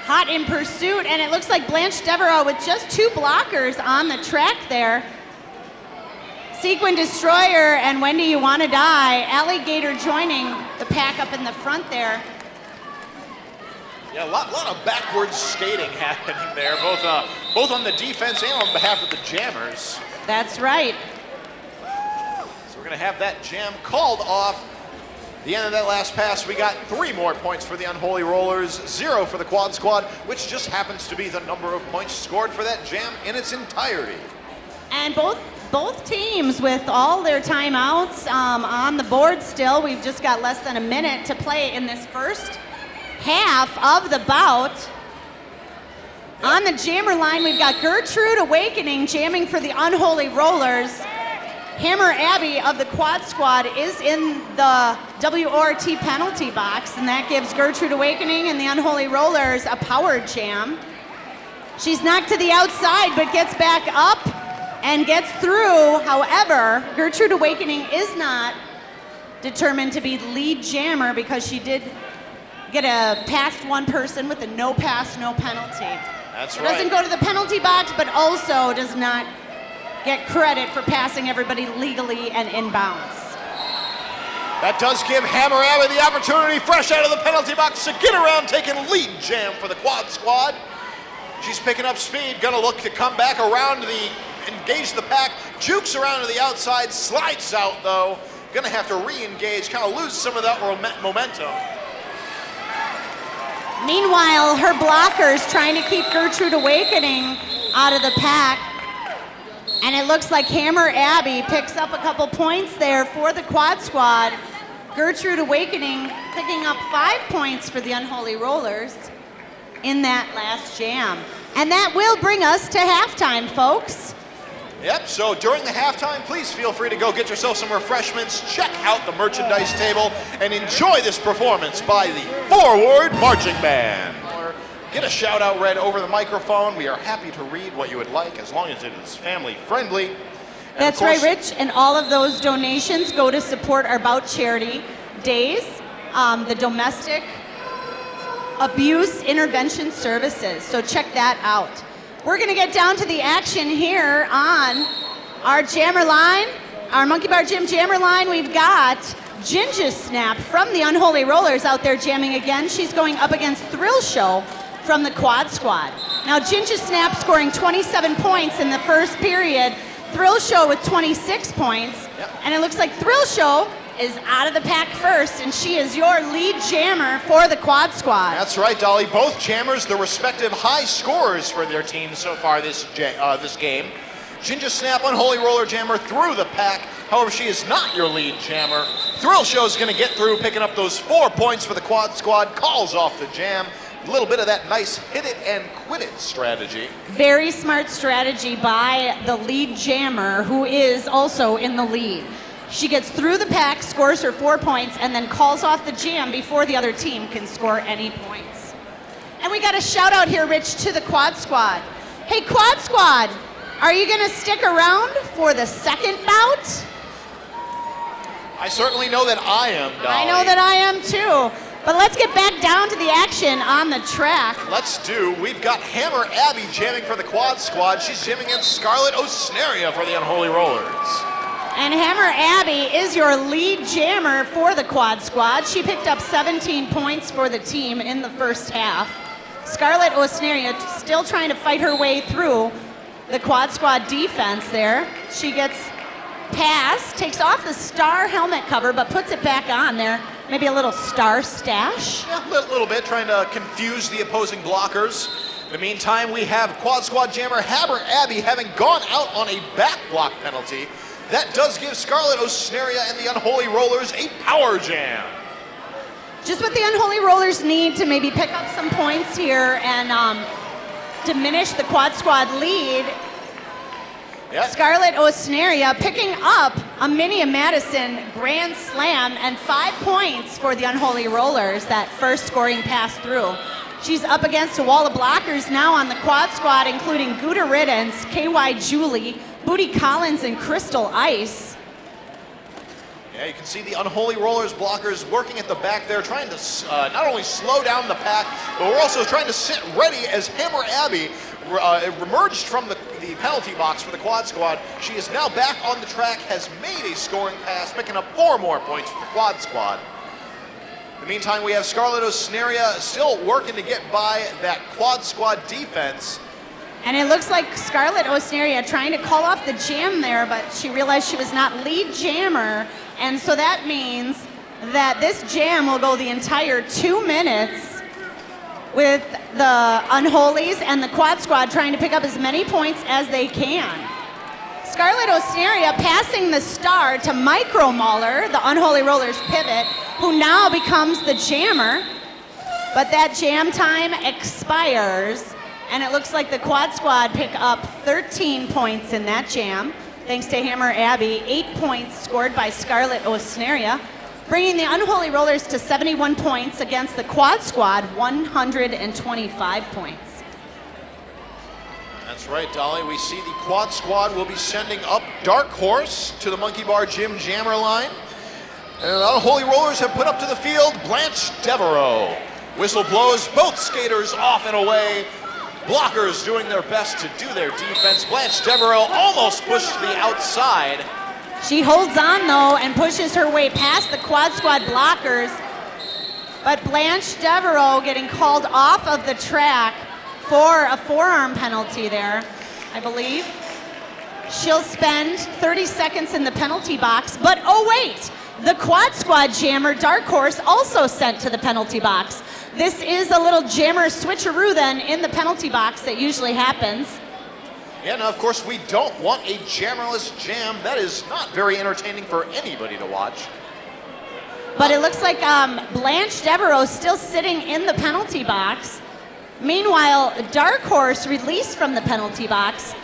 [SPEAKER 1] Hot in pursuit, and it looks like Blanche Devereaux with just 2 blockers on the track there. Sequin Destroyer and Wendy You Wanna Die. Alligator joining the pack up in the front there.
[SPEAKER 3] Yeah, a lot of backwards skating happening there, both on the defense and on behalf of the jammers.
[SPEAKER 1] That's right.
[SPEAKER 3] So we're going to have that jam called off. The end of that last pass, we got 3 more points for the Unholy Rollers, 0 for the Quad Squad, which just happens to be the number of points scored for that jam in its entirety.
[SPEAKER 1] And both both teams with all their timeouts on the board still. We've just got less than a minute to play in this first half of the bout. On the jammer line, we've got Gertrude Awakening jamming for the Unholy Rollers. Hammer Abby of the Quad Squad is in the WORT penalty box, and that gives Gertrude Awakening and the Unholy Rollers a power jam. She's knocked to the outside, but gets back up and gets through. However, Gertrude Awakening is not determined to be lead jammer because she did get a past one person with a no pass, no penalty.
[SPEAKER 3] That's
[SPEAKER 1] It
[SPEAKER 3] right.
[SPEAKER 1] doesn't go to the penalty box, but also does not get credit for passing everybody legally and inbounds.
[SPEAKER 3] That does give Hammer Abby the opportunity, fresh out of the penalty box, to get around taking lead jam for the Quad Squad. She's picking up speed, gonna look to come back around engage the pack, jukes around to the outside, slides out though. Gonna have to re-engage, kind of lose some of that momentum.
[SPEAKER 1] Meanwhile, her blockers trying to keep Gertrude Awakening out of the pack. And it looks like Hammer Abby picks up a couple points there for the Quad Squad. Gertrude Awakening picking up 5 points for the Unholy Rollers in that last jam. And that will bring us to halftime, folks.
[SPEAKER 3] Yep, so during the halftime, please feel free to go get yourself some refreshments, check out the merchandise table, and enjoy this performance by the Forward Marching Band. Get a shout out read over the microphone. We are happy to read what you would like as long as it is family friendly. And
[SPEAKER 1] That's right, Rich. And all of those donations go to support our Bout charity days, the domestic abuse intervention services. So check that out. We're going to get down to the action here on our jammer line, our Monkey Bar Gym jammer line. We've got Ginger Snap from the Unholy Rollers out there jamming again. She's going up against Thrill Show from the Quad Squad. Now Ginger Snap scoring 27 points in the first period. Thrill Show with 26 points.
[SPEAKER 3] Yep.
[SPEAKER 1] And it looks like Thrill Show is out of the pack first, and she is your lead jammer for the Quad Squad.
[SPEAKER 3] That's right, Dolly. Both jammers, the respective high scorers for their teams so far this game. Ginger Snap, Unholy Roller jammer through the pack. However, she is not your lead jammer. Thrill Show's going to get through, picking up those 4 points for the Quad Squad. Calls off the jam. A little bit of that nice hit it and quit it strategy.
[SPEAKER 1] Very smart strategy by the lead jammer, who is also in the lead. She gets through the pack, scores her 4 points, and then calls off the jam before the other team can score any points. And we got a shout out here, Rich, to the Quad Squad. Hey, Quad Squad, are you going to stick around for the second bout?
[SPEAKER 3] I certainly know that I am, Dolly.
[SPEAKER 1] I know that I am too. But let's get back down to the action on the track.
[SPEAKER 3] Let's do. We've got Hammer Abby jamming for the Quad Squad. She's jamming against Scarlet Osneria for the Unholy Rollers.
[SPEAKER 1] And Hammer Abby is your lead jammer for the Quad Squad. She picked up 17 points for the team in the first half. Scarlet Osneria still trying to fight her way through the Quad Squad defense there. She gets past, takes off the star helmet cover, but puts it back on there. Maybe a little star stash.
[SPEAKER 3] Yeah, a little bit, trying to confuse the opposing blockers. In the meantime, we have Quad Squad jammer Hammer Abby having gone out on a back block penalty. That does give Scarlet Osneria and the Unholy Rollers a power jam.
[SPEAKER 1] Just what the Unholy Rollers need to maybe pick up some points here and diminish the Quad Squad lead.
[SPEAKER 3] Yep.
[SPEAKER 1] Scarlet Osneria picking up a Minnie Madison Grand Slam and 5 points for the Unholy Rollers, that first scoring pass through. She's up against a wall of blockers now on the Quad Squad, including Gouda Riddance, KY Julie, Booty Collins, and Crystal Ice.
[SPEAKER 3] Yeah, you can see the Unholy Rollers blockers working at the back there, trying to not only slow down the pack, but we're also trying to sit ready as Hammer Abby emerged from the penalty box for the Quad Squad. She is now back on the track, has made a scoring pass, picking up 4 more points for the Quad Squad. In the meantime, we have Scarlet Osneria still working to get by that Quad Squad defense.
[SPEAKER 1] And it looks like Scarlet Osneria trying to call off the jam there, but she realized she was not lead jammer, and so that means that this jam will go the entire 2 minutes with the Unholies and the Quad Squad trying to pick up as many points as they can. Scarlett Osneria passing the star to Micro Mauler, the Unholy Rollers pivot, who now becomes the jammer. But that jam time expires, and it looks like the Quad Squad pick up 13 points in that jam, thanks to Hammer Abby. 8 points scored by Scarlett Osneria, bringing the Unholy Rollers to 71 points against the Quad Squad 125 points.
[SPEAKER 3] That's right, Dolly. We see the Quad Squad will be sending up Dark Horse to the Monkey Bar Gym jammer line. And the Unholy Rollers have put up to the field Blanche Devereaux. Whistle blows, both skaters off and away. Blockers doing their best to do their defense. Blanche Devereaux almost pushed to the outside.
[SPEAKER 1] She holds on, though, and pushes her way past the Quad Squad blockers. But Blanche Devereaux getting called off of the track for a forearm penalty there, I believe. She'll spend 30 seconds in the penalty box, but oh wait, the Quad Squad jammer, Dark Horse, also sent to the penalty box. This is a little jammer switcheroo then in the penalty box that usually happens.
[SPEAKER 3] Yeah, now of course we don't want a jammerless jam. That is not very entertaining for anybody to watch.
[SPEAKER 1] But it looks like Blanche Devereaux still sitting in the penalty box. Meanwhile, Dark Horse released from the penalty box.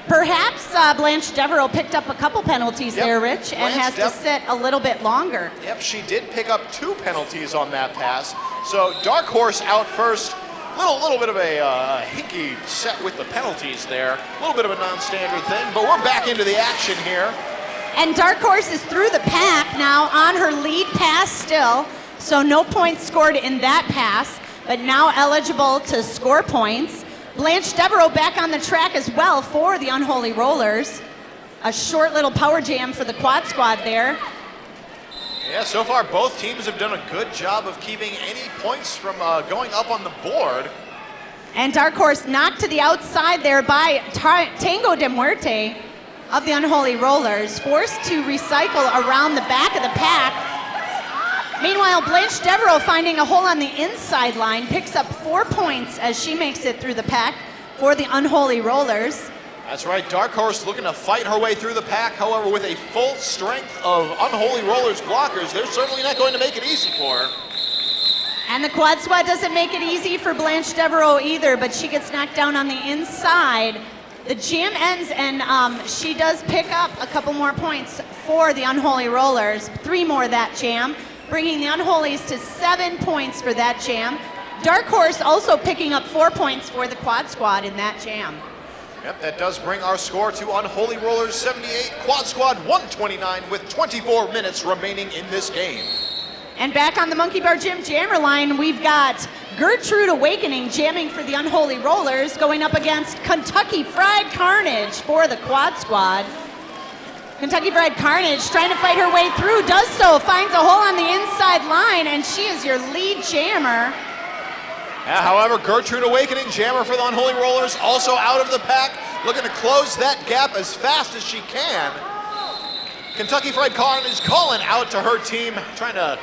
[SPEAKER 1] Perhaps Blanche Devereaux picked up a couple penalties there, Rich, and has to sit a little bit longer.
[SPEAKER 3] Yep, she did pick up 2 penalties on that pass. So Dark Horse out first. Little bit of a hinky set with the penalties there. A little bit of a non-standard thing, but we're back into the action here.
[SPEAKER 1] And Dark Horse is through the pack now on her lead pass still, so no points scored in that pass, but now eligible to score points. Blanche Devereaux back on the track as well for the Unholy Rollers. A short little power jam for the Quad Squad there.
[SPEAKER 3] Yeah, so far both teams have done a good job of keeping any points from going up on the board.
[SPEAKER 1] And Dark Horse knocked to the outside there by Tango de Muerte of the Unholy Rollers, forced to recycle around the back of the pack. Meanwhile, Blanche Devereaux finding a hole on the inside line, picks up 4 points as she makes it through the pack for the Unholy Rollers.
[SPEAKER 3] That's right, Dark Horse looking to fight her way through the pack. However, with a full strength of Unholy Rollers blockers, they're certainly not going to make it easy for her.
[SPEAKER 1] And the Quad Squad doesn't make it easy for Blanche Devereaux either, but she gets knocked down on the inside. The jam ends, and she does pick up a couple more points for the Unholy Rollers. 3 more that jam, bringing the Unholies to 7 points for that jam. Dark Horse also picking up 4 points for the Quad Squad in that jam.
[SPEAKER 3] Yep, that does bring our score to Unholy Rollers 78, Quad Squad 129 with 24 minutes remaining in this game.
[SPEAKER 1] And back on the Monkey Bar Gym jammer line, we've got Gertrude Awakening jamming for the Unholy Rollers, going up against Kentucky Fried Carnage for the Quad Squad. Kentucky Fried Carnage trying to fight her way through, does so, finds a hole on the inside line, and she is your lead jammer.
[SPEAKER 3] However, Gertrude Awakening, jammer for the Unholy Rollers, also out of the pack, looking to close that gap as fast as she can. Kentucky Fried Carnage calling out to her team, trying to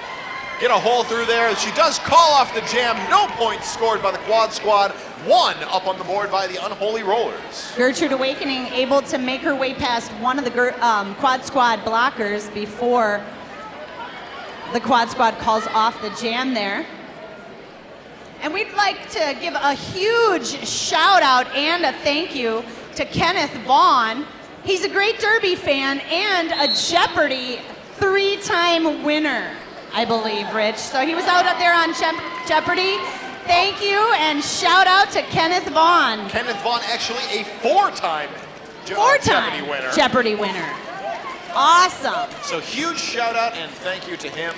[SPEAKER 3] get a hole through there. She does call off the jam. No points scored by the Quad Squad. 1 up on the board by the Unholy Rollers.
[SPEAKER 1] Gertrude Awakening able to make her way past one of the Quad Squad blockers before the Quad Squad calls off the jam there. And we'd like to give a huge shout out and a thank you to Kenneth Vaughn. He's a great Derby fan and a Jeopardy 3-time winner, I believe, Rich. So he was out there on Jeopardy. Thank you, and shout out to Kenneth Vaughn.
[SPEAKER 3] Kenneth Vaughn, actually a 4-time Jeopardy winner.
[SPEAKER 1] Awesome.
[SPEAKER 3] So huge shout out and thank you to him.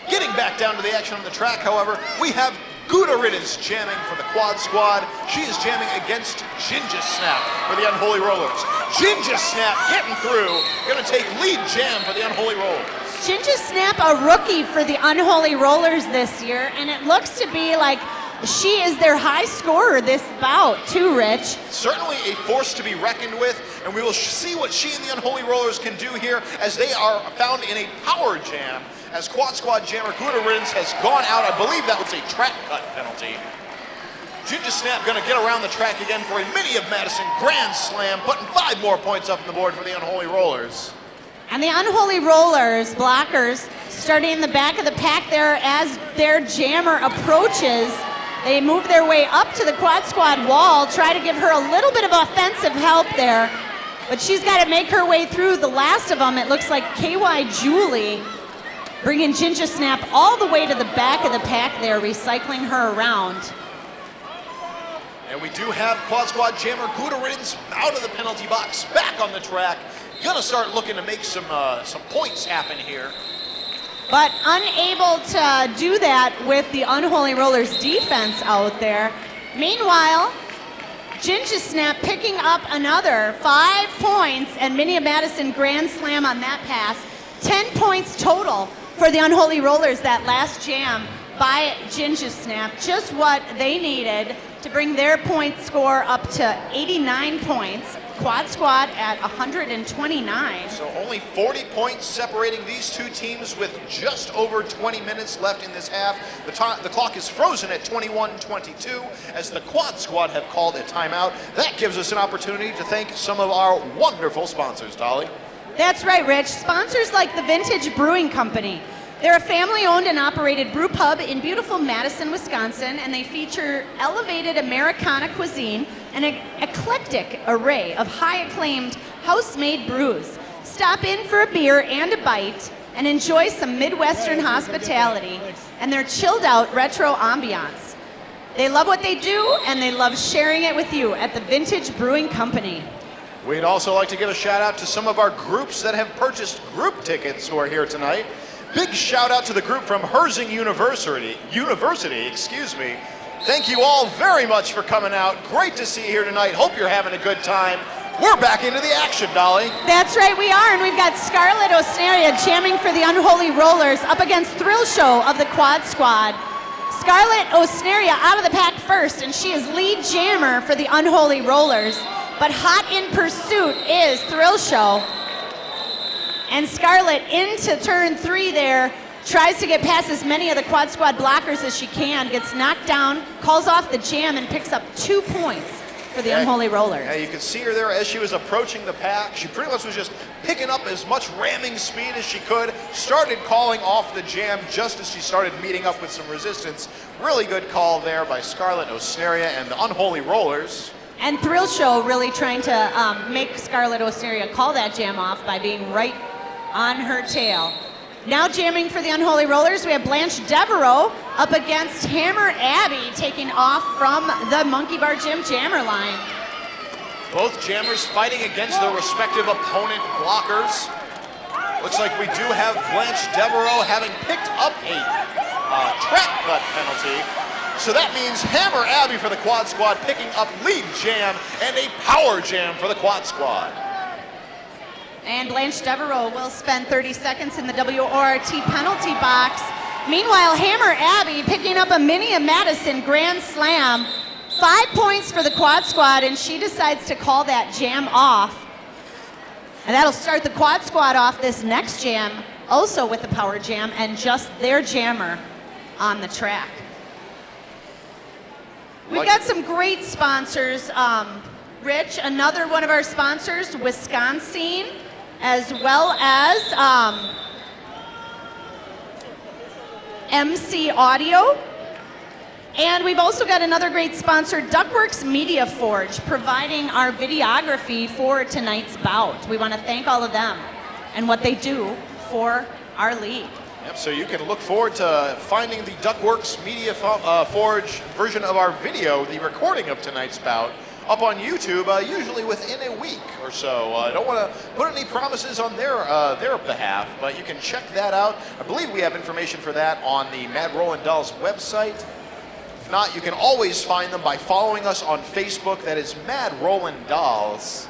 [SPEAKER 3] Getting back down to the action on the track, however, we have Gouda Riddance jamming for the Quad Squad. She is jamming against Ginger Snap for the Unholy Rollers. Ginger Snap getting through, gonna take lead jam for the Unholy Rollers.
[SPEAKER 1] Ginger Snap, a rookie for the Unholy Rollers this year, and it looks to be like she is their high scorer this bout, too, Rich.
[SPEAKER 3] Certainly a force to be reckoned with, and we will see what she and the Unholy Rollers can do here as they are found in a power jam, as Quad Squad jammer Gouda Riddance has gone out. I believe that was a track cut penalty. Ginger Snap going to get around the track again for a Mini of Madison Grand Slam, putting 5 more points up on the board for the Unholy Rollers.
[SPEAKER 1] And the Unholy Rollers, blockers, starting in the back of the pack there as their jammer approaches. They move their way up to the quad squad wall, try to give her a little bit of offensive help there, but she's got to make her way through the last of them. It looks like KY Julie bringing Ginger Snap all the way to the back of the pack there, recycling her around.
[SPEAKER 3] And we do have quad squad jammer Gouda Riddens out of the penalty box, back on the track. Gonna start looking to make some points happen here.
[SPEAKER 1] But unable to do that with the Unholy Rollers defense out there. Meanwhile, Ginger Snap picking up another 5 points and Mini of Madison Grand Slam on that pass. 10 points total for the Unholy Rollers, that last jam by Ginger Snap. Just what they needed to bring their point score up to 89 points. Quad squad at 129.
[SPEAKER 3] So only 40 points separating these two teams with just over 20 minutes left in this half. The clock is frozen at 21:22 as the quad squad have called a timeout. That gives us an opportunity to thank some of our wonderful sponsors, Dolly.
[SPEAKER 1] That's right, Rich. Sponsors like the Vintage Brewing Company. They're a family-owned and operated brew pub in beautiful Madison, Wisconsin, and they feature elevated Americana cuisine and an eclectic array of high-acclaimed house-made brews. Stop in for a beer and a bite and enjoy some Midwestern hospitality and their chilled-out retro ambiance. They love what they do, and they love sharing it with you at the Vintage Brewing Company.
[SPEAKER 3] We'd also like to give a shout-out to some of our groups that have purchased group tickets who are here tonight. Big shout out to the group from Herzing University. Thank you all very much for coming out. Great to see you here tonight. Hope you're having a good time. We're back into the action, Dolly.
[SPEAKER 1] That's right, we are, and we've got Scarlett Osneria jamming for the Unholy Rollers up against Thrill Show of the Quad Squad. Scarlett Osneria out of the pack first, and she is lead jammer for the Unholy Rollers. But hot in pursuit is Thrill Show. And Scarlett into turn 3 there, tries to get past as many of the quad squad blockers as she can, gets knocked down, calls off the jam, and picks up 2 points for the Unholy Rollers.
[SPEAKER 3] Yeah, you can see her there as she was approaching the pack. She pretty much was just picking up as much ramming speed as she could, started calling off the jam just as she started meeting up with some resistance. Really good call there by Scarlett Osneria and the Unholy Rollers.
[SPEAKER 1] And Thrill Show really trying to make Scarlett Osneria call that jam off by being right on her tail. Now jamming for the Unholy Rollers, we have Blanche Devereaux up against Hammer Abby taking off from the Monkey Bar Gym jammer line.
[SPEAKER 3] Both jammers fighting against their respective opponent blockers. Looks like we do have Blanche Devereaux having picked up a trap cut penalty. So that means Hammer Abby for the quad squad picking up lead jam and a power jam for the quad squad.
[SPEAKER 1] And Blanche Devereaux will spend 30 seconds in the WORT penalty box. Meanwhile, Hammer Abby picking up a Mini of Madison Grand Slam. 5 points for the quad squad, and she decides to call that jam off. And that'll start the quad squad off this next jam, also with the power jam, and just their jammer on the track. We've got some great sponsors. Rich, another one of our sponsors, Wisconsin, as well as MC Audio. And we've also got another great sponsor, Duckworks Media Forge, providing our videography for tonight's bout. We want to thank all of them and what they do for our league.
[SPEAKER 3] Yep, so you can look forward to finding the Duckworks Media Forge version of our video, the recording of tonight's bout, up on YouTube, usually within a week or so. I don't want to put any promises on their behalf, but you can check that out. I believe we have information for that on the Mad Rollin' Dolls website. If not, you can always find them by following us on Facebook. That is Mad Rollin' Dolls.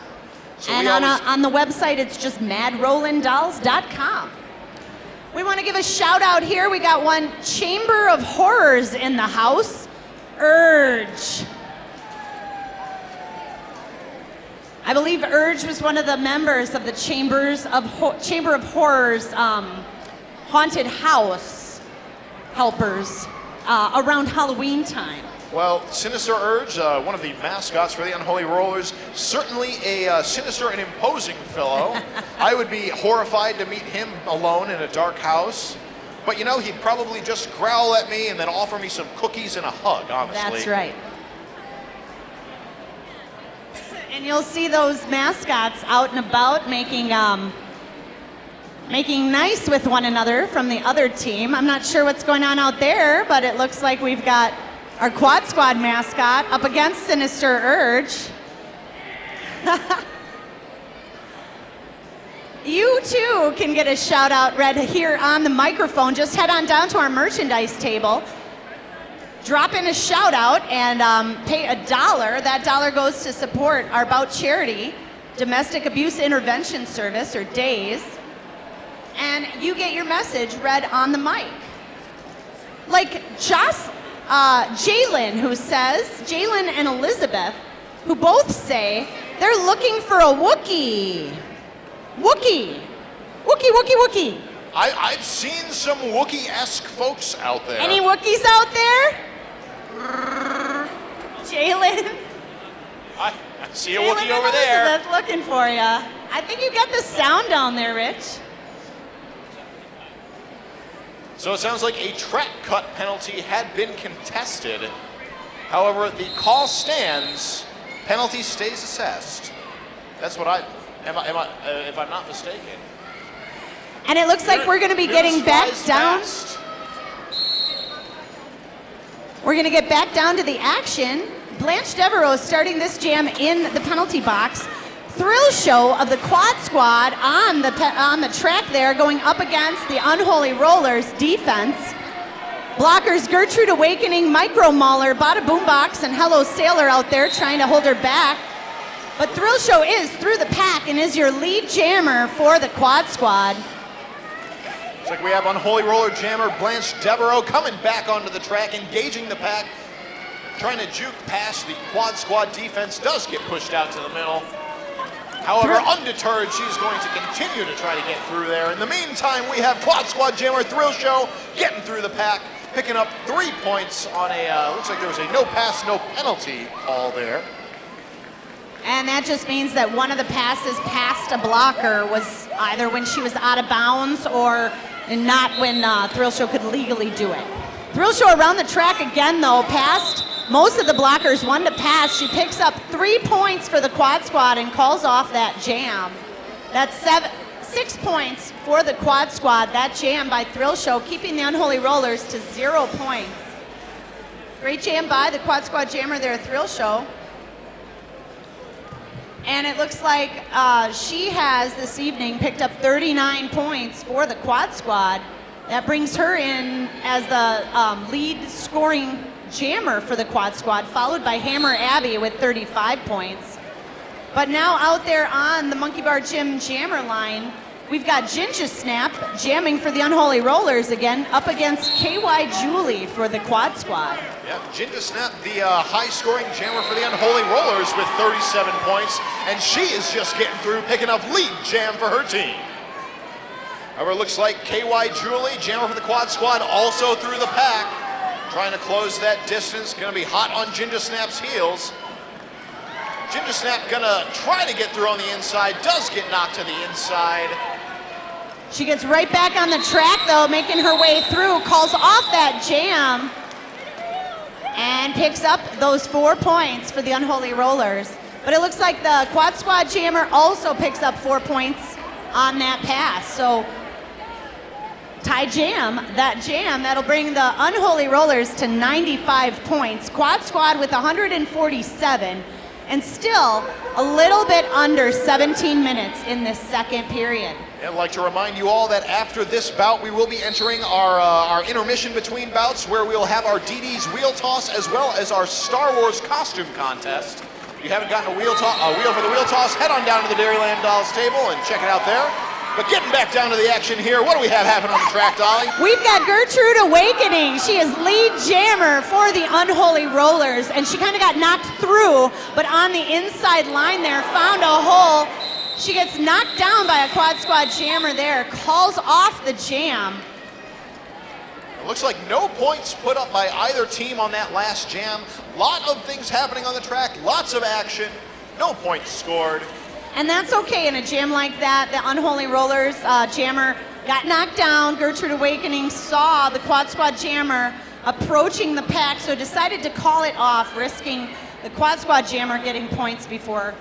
[SPEAKER 3] So
[SPEAKER 1] and on the website, it's just madrollindolls.com. We want to give a shout out here. We got one Chamber of Horrors in the house, Urge. I believe Urge was one of the members of the Chamber of Horrors haunted house helpers around Halloween time.
[SPEAKER 3] Well, Sinister Urge, one of the mascots for the Unholy Rollers, certainly a sinister and imposing fellow. I would be horrified to meet him alone in a dark house. But you know, he'd probably just growl at me and then offer me some cookies and a hug, honestly.
[SPEAKER 1] That's right. And you'll see those mascots out and about making nice with one another from the other team. I'm not sure what's going on out there, but it looks like we've got our Quad Squad mascot up against Sinister Urge. You too can get a shout out read here on the microphone. Just head on down to our merchandise table, drop in a shout out, and pay $1. That $1 goes to support our Bout charity, Domestic Abuse Intervention Service, or DAYS. And you get your message read on the mic. Like Jalen, who says, Jalen and Elizabeth, who both say they're looking for a Wookiee. Wookiee. Wookiee, Wookiee, Wookiee.
[SPEAKER 3] I've seen some Wookiee-esque folks out there.
[SPEAKER 1] Any Wookiees out there? Jalen?
[SPEAKER 3] I see a
[SPEAKER 1] Jalen
[SPEAKER 3] Wookiee
[SPEAKER 1] and
[SPEAKER 3] over there.
[SPEAKER 1] Elizabeth looking for you. I think you got the sound down there, Rich.
[SPEAKER 3] So it sounds like a track cut penalty had been contested. However, the call stands. Penalty stays assessed. That's what if I'm not mistaken.
[SPEAKER 1] And it looks like we're going to be getting back down.
[SPEAKER 3] Fast.
[SPEAKER 1] We're going to get back down to the action. Blanche Devereaux starting this jam in the penalty box. Thrill show of the Quad Squad on the track there, going up against the Unholy Rollers defense. Blockers Gertrude Awakening, Micro Mauler, Bada Boombox, and Hello Sailor out there trying to hold her back. But Thrill Show is through the pack and is your lead jammer for the Quad Squad.
[SPEAKER 3] Looks like we have Unholy Roller jammer Blanche Devereaux coming back onto the track, engaging the pack, trying to juke past the Quad Squad defense, does get pushed out to the middle. However, undeterred, she's going to continue to try to get through there. In the meantime, we have Quad Squad jammer Thrill Show getting through the pack, picking up 3 points on a, looks like there was a no pass, no penalty call there.
[SPEAKER 1] And that just means that one of the passes past a blocker was either when she was out of bounds or not when Thrill Show could legally do it. Thrill Show around the track again, though, past most of the blockers, one to pass. She picks up 3 points for the Quad Squad and calls off that jam. That's 6 points for the Quad Squad. That jam by Thrill Show, keeping the Unholy Rollers to 0 points. Great jam by the Quad Squad jammer there, Thrill Show. And it looks like she has this evening picked up 39 points for the Quad Squad. That brings her in as the lead scoring jammer for the Quad Squad, followed by Hammer Abby with 35 points. But now out there on the Monkey Bar Gym jammer line, we've got Ginger Snap jamming for the Unholy Rollers again, up against KY Julie for the Quad Squad.
[SPEAKER 3] Yeah, Ginger Snap, the high-scoring jammer for the Unholy Rollers with 37 points, and she is just getting through, picking up lead jam for her team. However, it looks like KY Julie, jammer for the Quad Squad, also through the pack, trying to close that distance. Going to be hot on Ginger Snap's heels. Ginger Snap gonna try to get through on the inside, does get knocked to the inside.
[SPEAKER 1] She gets right back on the track, though, making her way through, calls off that jam, and picks up those 4 points for the Unholy Rollers. But it looks like the Quad Squad jammer also picks up 4 points on that pass. So tie jam, that'll bring the Unholy Rollers to 95 points. Quad Squad with 147, and still a little bit under 17 minutes in this second period.
[SPEAKER 3] I'd like to remind you all that after this bout, we will be entering our intermission between bouts, where we'll have our DD's wheel toss as well as our Star Wars costume contest. If you haven't gotten a wheel for the wheel toss, head on down to the Dairyland Dolls table and check it out there. But getting back down to the action here, what do we have happening on the track, Dolly?
[SPEAKER 1] We've got Gertrude Awakening. She is lead jammer for the Unholy Rollers, and she kind of got knocked through, but on the inside line there, found a hole. She gets knocked down by a Quad Squad jammer there, calls off the jam.
[SPEAKER 3] Looks like no points put up by either team on that last jam. Lot of things happening on the track, lots of action, no points scored.
[SPEAKER 1] And that's okay in a jam like that. The Unholy Rollers jammer got knocked down. Gertrude Awakening saw the Quad Squad jammer approaching the pack, so decided to call it off, risking the Quad Squad jammer getting points before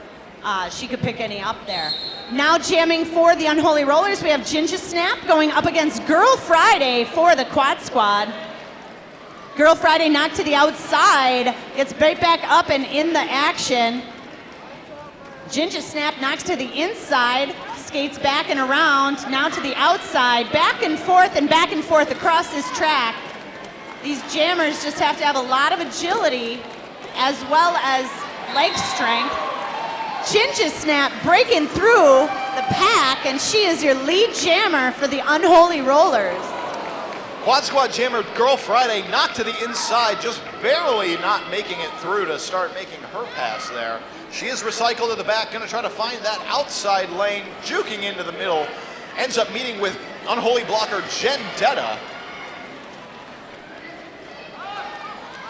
[SPEAKER 1] she could pick any up there. Now jamming for the Unholy Rollers, we have Ginger Snap going up against Girl Friday for the Quad Squad. Girl Friday knocked to the outside, gets right back up and in the action. Ginger Snap knocks to the inside, skates back and around, now to the outside, back and forth across this track. These jammers just have to have a lot of agility as well as leg strength. Ginger Snap breaking through the pack, and she is your lead jammer for the Unholy Rollers.
[SPEAKER 3] Quad Squad jammer Girl Friday knocked to the inside, just barely not making it through to start making her pass there. She is recycled to the back, gonna try to find that outside lane, juking into the middle. Ends up meeting with Unholy blocker Vendetta.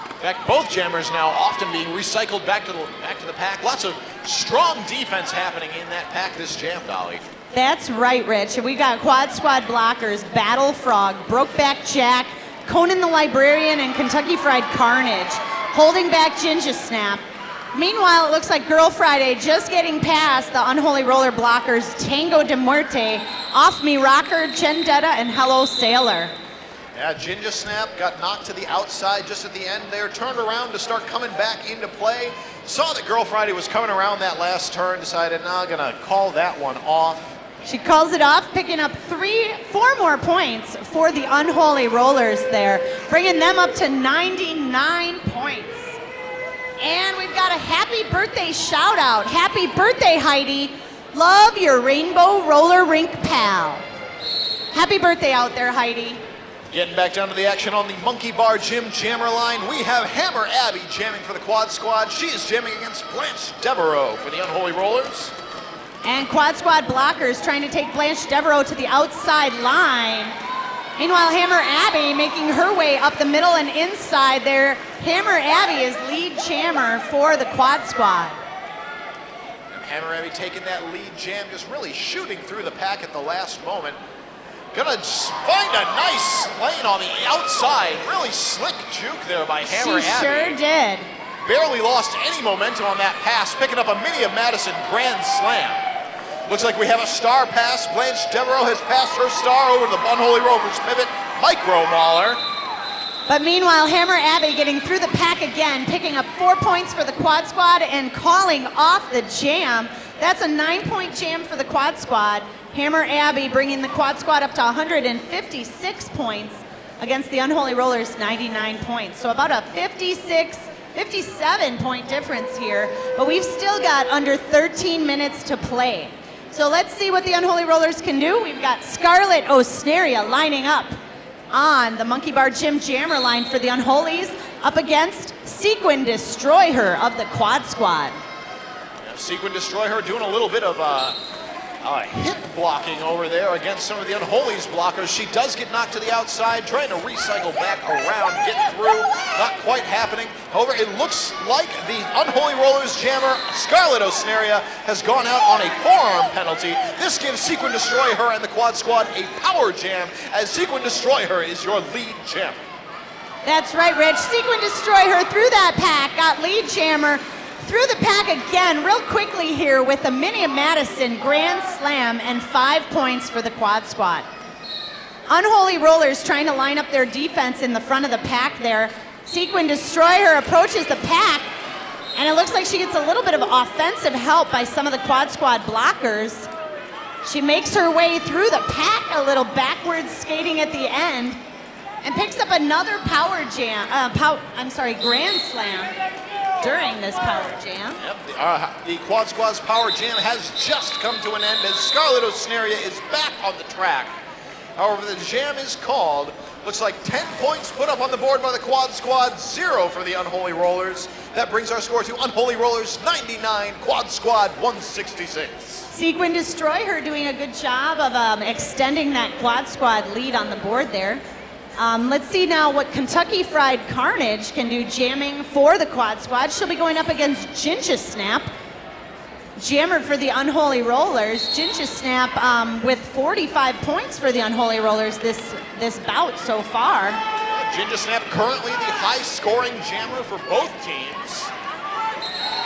[SPEAKER 3] In fact, both jammers now often being recycled back to the pack. Lots of strong defense happening in that pack this jam, Dolly.
[SPEAKER 1] That's right, Rich. We got Quad Squad blockers, Battle Frog, Brokeback Jack, Conan the Librarian, and Kentucky Fried Carnage, holding back Ginger Snap. Meanwhile, it looks like Girl Friday just getting past the Unholy Roller blockers, Tango de Muerte, Off Me Rocker, Vendetta, and Hello Sailor.
[SPEAKER 3] Yeah, Ginger Snap got knocked to the outside just at the end there, turned around to start coming back into play. Saw that Girl Friday was coming around that last turn, decided, nah, gonna call that one off.
[SPEAKER 1] She calls it off, picking up 4 more points for the Unholy Rollers there, bringing them up to 99 points. And we've got a happy birthday shout out. Happy birthday, Heidi. Love your rainbow roller rink pal. Happy birthday out there, Heidi.
[SPEAKER 3] Getting back down to the action on the Monkey Bar Gym jammer line, we have Hammer Abby jamming for the Quad Squad. She is jamming against Blanche Devereaux for the Unholy Rollers.
[SPEAKER 1] And Quad Squad blockers trying to take Blanche Devereaux to the outside line. Meanwhile, Hammer Abby making her way up the middle and inside there. Hammer Abby is lead jammer for the Quad Squad.
[SPEAKER 3] And Hammer Abby taking that lead jam, just really shooting through the pack at the last moment. Gonna find a nice lane on the outside. Really slick juke there by Hammer Abby.
[SPEAKER 1] She sure did.
[SPEAKER 3] Barely lost any momentum on that pass, picking up a Mini of Madison Grand Slam. Looks like we have a star pass. Blanche Devereaux has passed her star over to the Unholy Rollers pivot. Micro Mauler.
[SPEAKER 1] But meanwhile, Hammer Abby getting through the pack again, picking up 4 points for the Quad Squad and calling off the jam. That's a 9-point jam for the Quad Squad. Hammer Abby bringing the Quad Squad up to 156 points against the Unholy Rollers 99 points. So about a 57-point difference here, but we've still got under 13 minutes to play. So let's see what the Unholy Rollers can do. We've got Scarlet Osneria lining up on the Monkey Bar Gym jammer line for the Unholies, up against Sequin Destroyer of the Quad Squad.
[SPEAKER 3] Yeah, Sequin Destroyer doing a little bit of hip blocking over there against some of the Unholies blockers. She does get knocked to the outside, trying to recycle back around, get through, not quite happening. However, it looks like the Unholy Rollers jammer, Scarlet Osneria, has gone out on a forearm penalty. This gives Sequin Destroyer and the Quad Squad a power jam, as Sequin Destroyer is your lead jammer.
[SPEAKER 1] That's right, Rich. Sequin Destroyer through that pack, got lead jammer through the pack again real quickly here with a Mini of Madison Grand Slam and 5 points for the Quad Squad. Unholy Rollers trying to line up their defense in the front of the pack there. Sequin Destroyer approaches the pack, and it looks like she gets a little bit of offensive help by some of the Quad Squad blockers. She makes her way through the pack, a little backwards skating at the end, and picks up another Grand Slam during this power jam.
[SPEAKER 3] Yep, the Quad Squad's power jam has just come to an end as Scarlet Osneria is back on the track. However, the jam is called. Looks like 10 points put up on the board by the Quad Squad, 0 for the Unholy Rollers. That brings our score to Unholy Rollers 99, Quad Squad 166.
[SPEAKER 1] Sequin Destroyer doing a good job of extending that Quad Squad lead on the board there. Let's see now what Kentucky Fried Carnage can do jamming for the Quad Squad. She'll be going up against Ginger Snap, jammer for the Unholy Rollers. Ginger Snap with 45 points for the Unholy Rollers this bout so far.
[SPEAKER 3] Ginger Snap currently the high-scoring jammer for both teams.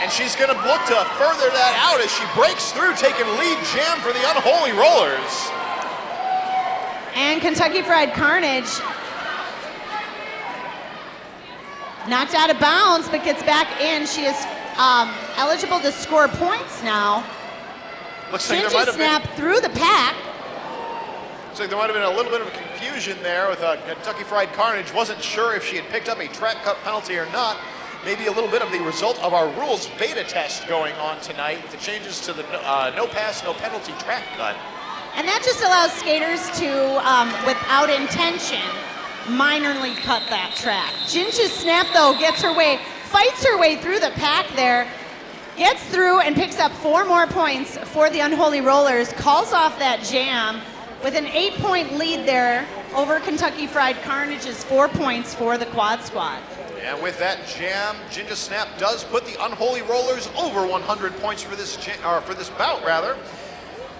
[SPEAKER 3] And she's going to look to further that out as she breaks through, taking lead jam for the Unholy Rollers.
[SPEAKER 1] And Kentucky Fried Carnage knocked out of bounds, but gets back in. She is eligible to score points now.
[SPEAKER 3] Looks like
[SPEAKER 1] Ginger Snap through the pack.
[SPEAKER 3] Looks like there might have been a little bit of confusion there with Kentucky Fried Carnage. Wasn't sure if she had picked up a track cut penalty or not. Maybe a little bit of the result of our rules beta test going on tonight with the changes to the no pass, no penalty track cut.
[SPEAKER 1] And that just allows skaters to, without intention, minorly cut that track. Ginger Snap, though, fights her way through the pack there, gets through and picks up 4 more points for the Unholy Rollers, calls off that jam with an 8-point lead there over Kentucky Fried Carnage's 4 points for the Quad Squad.
[SPEAKER 3] And with that jam, Ginger Snap does put the Unholy Rollers over 100 points for this bout, rather.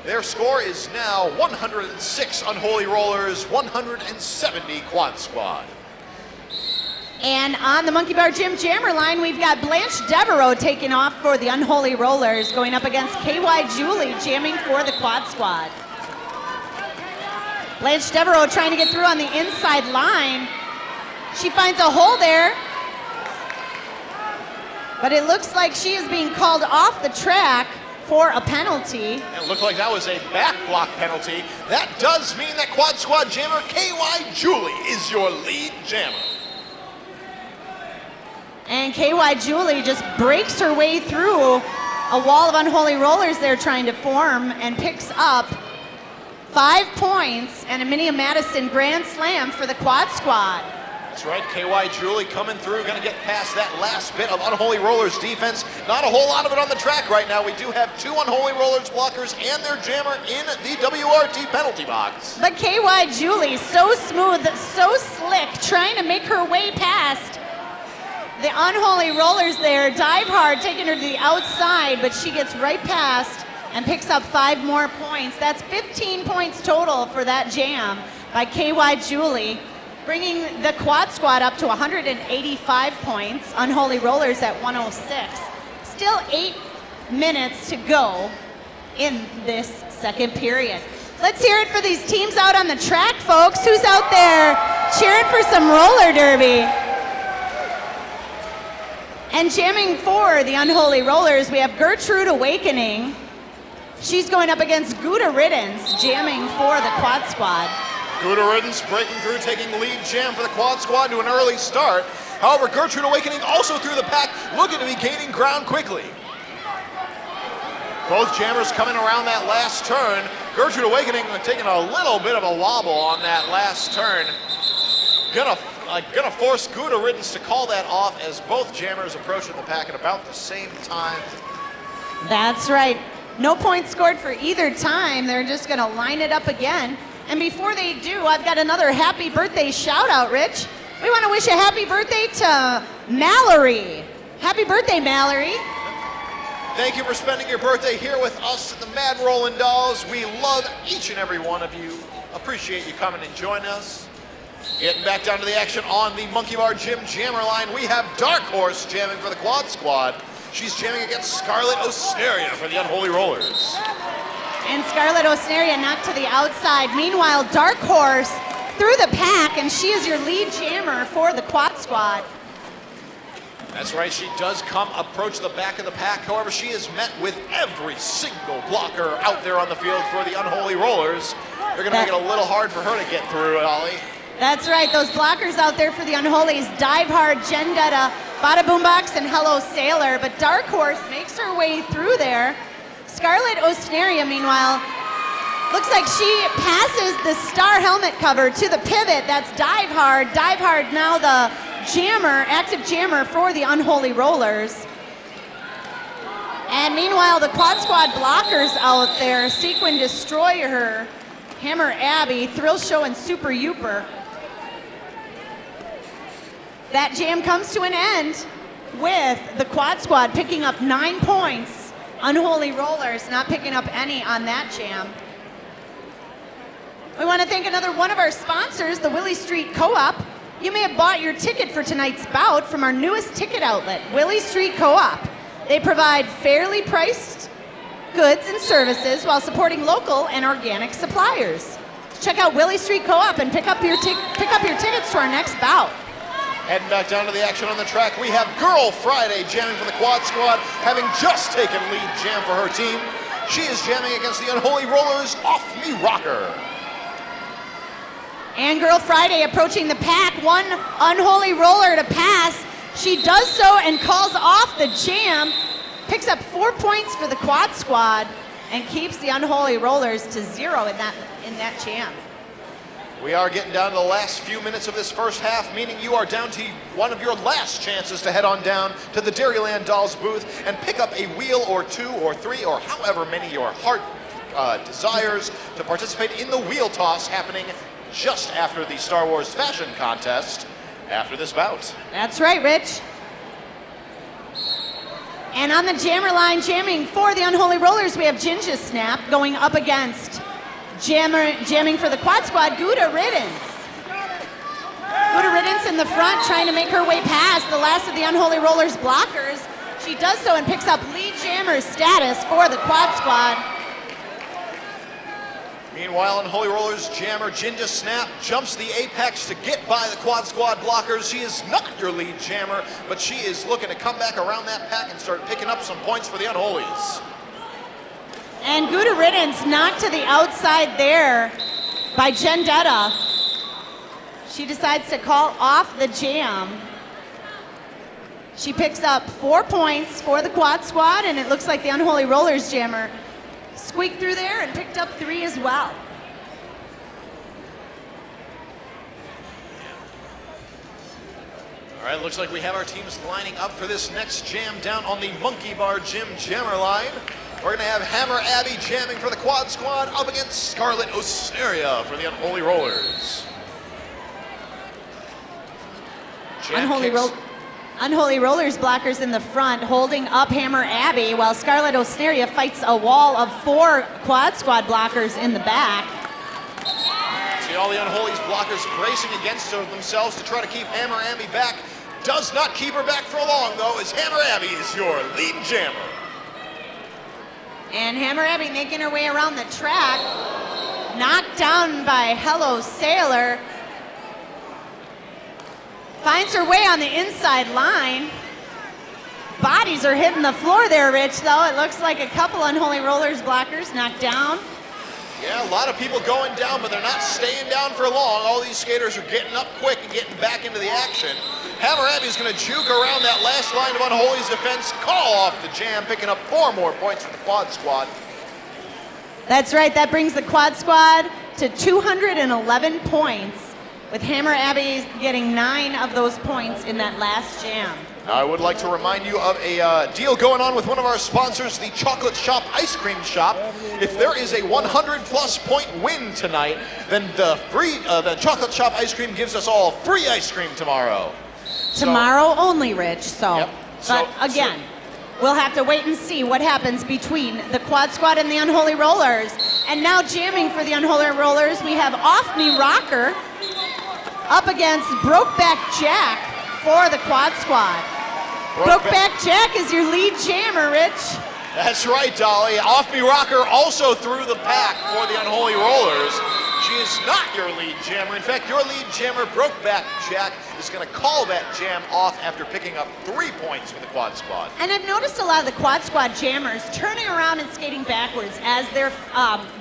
[SPEAKER 3] Their score is now 106 Unholy Rollers, 170 Quad Squad.
[SPEAKER 1] And on the Monkey Bar Gym Jammer line, we've got Blanche Devereaux taking off for the Unholy Rollers, going up against KY Julie, jamming for the Quad Squad. Blanche Devereaux trying to get through on the inside line. She finds a hole there, but it looks like she is being called off the track for a penalty.
[SPEAKER 3] It looked like that was a back block penalty. That does mean that Quad Squad jammer KY Julie is your lead jammer.
[SPEAKER 1] And KY Julie just breaks her way through a wall of Unholy Rollers they're trying to form and picks up 5 points and a Minia Madison Grand Slam for the Quad Squad.
[SPEAKER 3] That's right, KY Julie coming through, going to get past that last bit of Unholy Rollers defense. Not a whole lot of it on the track right now. We do have 2 Unholy Rollers blockers and their jammer in the WRT penalty box.
[SPEAKER 1] But KY Julie, so smooth, so slick, trying to make her way past the Unholy Rollers there. Dive hard, taking her to the outside, but she gets right past and picks up 5 more points. That's 15 points total for that jam by KY Julie, bringing the Quad Squad up to 185 points. Unholy Rollers at 106. Still 8 minutes to go in this second period. Let's hear it for these teams out on the track, folks. Who's out there cheering for some roller derby? And jamming for the Unholy Rollers, we have Gertrude Awakening. She's going up against Gouda Riddance, jamming for the Quad Squad.
[SPEAKER 3] Gouda Riddance breaking through, taking lead jam for the Quad Squad to an early start. However, Gertrude Awakening also through the pack, looking to be gaining ground quickly. Both jammers coming around that last turn. Gertrude Awakening taking a little bit of a wobble on that last turn. Gonna force Gouda Riddance to call that off as both jammers approaching the pack at about the same time.
[SPEAKER 1] That's right. No points scored for either time. They're just gonna line it up again. And before they do, I've got another happy birthday shout out, Rich. We want to wish a happy birthday to Mallory. Happy birthday, Mallory.
[SPEAKER 3] Thank you for spending your birthday here with us at the Mad Rollin' Dolls. We love each and every one of you. Appreciate you coming and joining us. Getting back down to the action on the Monkey Bar Gym Jammer line, we have Dark Horse jamming for the Quad Squad. She's jamming against Scarlet Osneria for the Unholy Rollers.
[SPEAKER 1] And Scarlet Osneria knocked to the outside. Meanwhile, Dark Horse through the pack, and she is your lead jammer for the Quad Squad.
[SPEAKER 3] That's right, she does approach the back of the pack. However, she is met with every single blocker out there on the field for the Unholy Rollers. They're going to make it a little hard for her to get through, Ollie.
[SPEAKER 1] That's right, those blockers out there for the Unholies, Dive Hard, Jendetta, Bada Boombox, and Hello Sailor. But Dark Horse makes her way through there. Scarlet Osneria, meanwhile, looks like she passes the star helmet cover to the pivot. That's Dive Hard. Dive Hard now the jammer, active jammer for the Unholy Rollers. And meanwhile, the Quad Squad blockers out there, Sequin Destroyer, Hammer Abby, Thrill Show, and Super Youper. That jam comes to an end with the quad squad picking up 9 points. Unholy Rollers not picking up any on that jam. We want to thank another one of our sponsors, the Willie Street Co-op. You may have bought your ticket for tonight's bout from our newest ticket outlet, Willie Street Co-op. They provide fairly priced goods and services while supporting local and organic suppliers. Check out Willie Street Co-op and pick up your tickets to our next bout.
[SPEAKER 3] Heading back down to the action on the track, we have Girl Friday jamming for the quad squad, having just taken lead jam for her team. She is jamming against the Unholy Rollers, Off Me Rocker.
[SPEAKER 1] And Girl Friday approaching the pack, one Unholy Roller to pass. She does so and calls off the jam, picks up 4 points for the quad squad, and keeps the Unholy Rollers to 0 in that jam.
[SPEAKER 3] We are getting down to the last few minutes of this first half, meaning you are down to one of your last chances to head on down to the Dairyland Dolls booth and pick up a wheel or 2 or 3 or however many your heart desires to participate in the wheel toss happening just after the Star Wars fashion contest after this bout.
[SPEAKER 1] That's right, Rich. And on the jammer line, jamming for the Unholy Rollers, we have Ginger Snap going up against jamming for the quad squad, Gouda Riddance. Gouda Riddance in the front, trying to make her way past the last of the Unholy Rollers blockers. She does so and picks up lead jammer status for the quad squad.
[SPEAKER 3] Meanwhile, Unholy Rollers jammer Ginger Snap jumps the apex to get by the quad squad blockers. She is not your lead jammer, but she is looking to come back around that pack and start picking up some points for the Unholies.
[SPEAKER 1] And Gouda Riddance knocked to the outside there by Gendetta. She decides to call off the jam. She picks up 4 points for the quad squad, and it looks like the Unholy Rollers jammer squeaked through there and picked up 3 as well.
[SPEAKER 3] All right, looks like we have our teams lining up for this next jam down on the Monkey Bar Gym jammer line. We're going to have Hammer Abby jamming for the quad squad up against Scarlet Osteria for the Unholy Rollers.
[SPEAKER 1] Unholy Rollers blockers in the front, holding up Hammer Abby, while Scarlet Osteria fights a wall of 4 quad squad blockers in the back.
[SPEAKER 3] See all the Unholies blockers bracing against themselves to try to keep Hammer Abby back. Does not keep her back for long, though, as Hammer Abby is your lead jammer.
[SPEAKER 1] And Hammer Abby making her way around the track, knocked down by Hello Sailor. Finds her way on the inside line. Bodies are hitting the floor there, Rich, though. It looks like a couple Unholy Rollers blockers knocked down.
[SPEAKER 3] Yeah, a lot of people going down, but they're not staying down for long. All these skaters are getting up quick and getting back into the action. Hammer Abby's going to juke around that last line of Unholy's defense, call off the jam, picking up 4 more points for the quad squad.
[SPEAKER 1] That's right, that brings the quad squad to 211 points, with Hammer Abby getting 9 of those points in that last jam.
[SPEAKER 3] I would like to remind you of a deal going on with one of our sponsors, the Chocolate Shop Ice Cream Shop. If there is a 100-plus point win tonight, then the Chocolate Shop Ice Cream gives us all free ice cream tomorrow.
[SPEAKER 1] Tomorrow only, Rich, so.
[SPEAKER 3] Yep.
[SPEAKER 1] But again, we'll have to wait and see what happens between the quad squad and the Unholy Rollers. And now jamming for the Unholy Rollers, we have Off Me Rocker up against Brokeback Jack for the quad squad. Brokeback Jack is your lead jammer, Rich.
[SPEAKER 3] That's right, Dolly. Off Me Rocker also through the pack for the Unholy Rollers. She is not your lead jammer. In fact, your lead jammer, Brokeback Jack, is going to call that jam off after picking up 3 points for the quad squad.
[SPEAKER 1] And I've noticed a lot of the quad squad jammers turning around and skating backwards as they're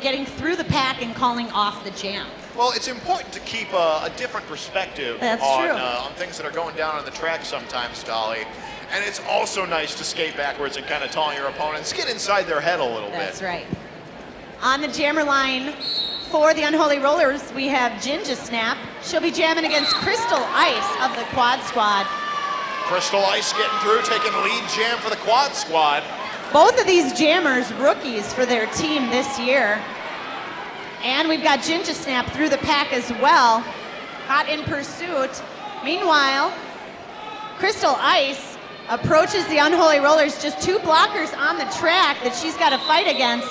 [SPEAKER 1] getting through the pack and calling off the jam.
[SPEAKER 3] Well, it's important to keep a different perspective on things that are going down on the track sometimes, Dolly. And it's also nice to skate backwards and kind of taunt your opponents, get inside their head a little bit.
[SPEAKER 1] That's right. On the jammer line for the Unholy Rollers, we have Ginger Snap. She'll be jamming against Crystal Ice of the quad squad.
[SPEAKER 3] Crystal Ice getting through, taking lead jam for the quad squad.
[SPEAKER 1] Both of these jammers, rookies for their team this year. And we've got Ginger Snap through the pack as well, hot in pursuit. Meanwhile, Crystal Ice approaches the Unholy Rollers, just 2 blockers on the track that she's got to fight against.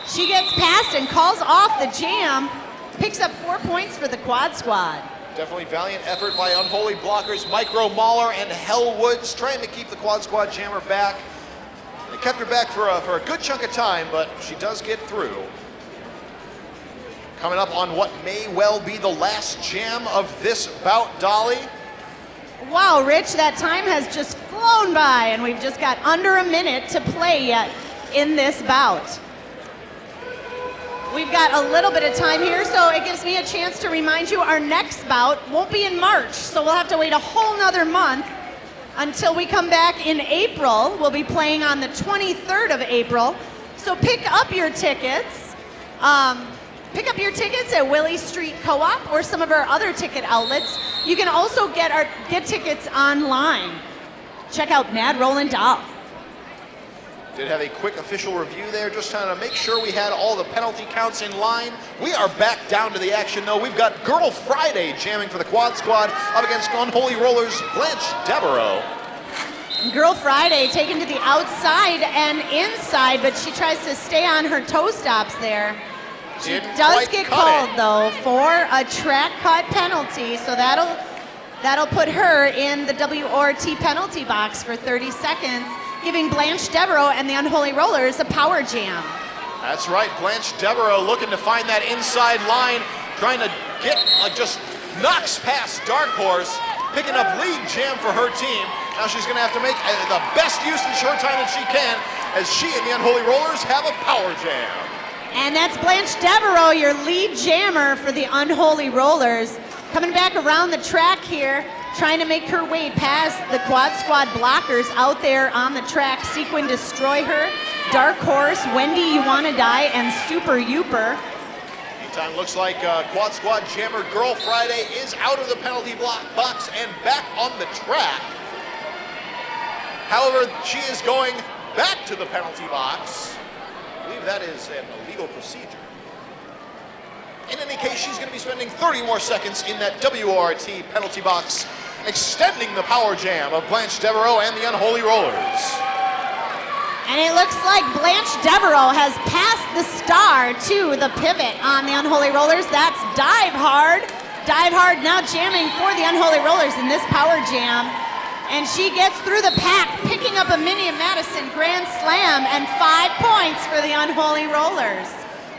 [SPEAKER 1] She gets past and calls off the jam, picks up 4 points for the Quad Squad.
[SPEAKER 3] Definitely valiant effort by Unholy blockers Micro Mauler and Hellwoods, trying to keep the Quad Squad jammer back. They kept her back for a good chunk of time, but she does get through. Coming up on what may well be the last jam of this bout, Dolly.
[SPEAKER 1] Wow, Rich, that time has just flown by, and we've just got under a minute to play yet in this bout. We've got a little bit of time here, so it gives me a chance to remind you our next bout won't be in March, so we'll have to wait a whole nother month until we come back in April. We'll be playing on the 23rd of April, so pick up your tickets. Pick up your tickets at Willie Street Co-op or some of our other ticket outlets. You can also get tickets online. Check out Mad Rollin Doll.
[SPEAKER 3] Did have a quick official review there, just trying to make sure we had all the penalty counts in line. We are back down to the action, though. We've got Girl Friday jamming for the Quad Squad up against Unholy Rollers Blanche Devereaux.
[SPEAKER 1] Girl Friday taken to the outside and inside, but she tries to stay on her toe stops there. She does get called, though, for a track cut penalty, so that'll put her in the WRT penalty box for 30 seconds. Giving Blanche Devereaux and the Unholy Rollers a power jam.
[SPEAKER 3] That's right, Blanche Devereaux looking to find that inside line, trying to get, just knocks past Dark Horse, picking up lead jam for her team. Now she's gonna have to make the best use of the short time that she can, as she and the Unholy Rollers have a power jam.
[SPEAKER 1] And that's Blanche Devereaux, your lead jammer for the Unholy Rollers. Coming back around the track here, trying to make her way past the Quad Squad blockers out there on the track. Sequin Destroyer, Dark Horse, Wendy You Wanna Die, and Super Youper.
[SPEAKER 3] Meantime, looks like Quad Squad jammer Girl Friday is out of the penalty box and back on the track. However, she is going back to the penalty box. I believe that is an illegal procedure. In any case, she's going to be spending 30 more seconds in that WRT penalty box, extending the power jam of Blanche Devereaux and the Unholy Rollers.
[SPEAKER 1] And it looks like Blanche Devereaux has passed the star to the pivot on the Unholy Rollers. That's Dive Hard. Dive Hard now jamming for the Unholy Rollers in this power jam. And she gets through the pack, picking up a Mini Madison Grand Slam and 5 points for the Unholy Rollers.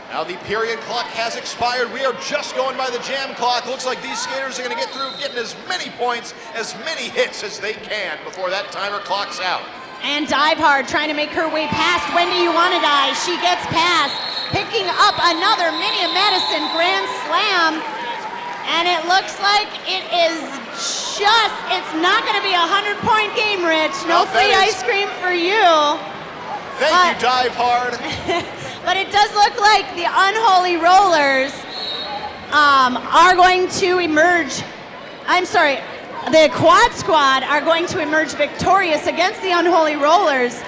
[SPEAKER 3] Now the period clock has expired. We are just going by the jam clock. Looks like these skaters are going to get through getting as many points, as many hits as they can before that timer clocks out.
[SPEAKER 1] And Dive Hard trying to make her way past Wendy You Wanna Die. She gets past, picking up another Mini Madison Grand Slam. And it looks like it's not going to be a 100-point game, Rich. No free ice cream for you.
[SPEAKER 3] Thank you, Dive Hard.
[SPEAKER 1] But it does look like the Unholy Rollers are going to emerge. The Quad Squad are going to emerge victorious against the Unholy Rollers.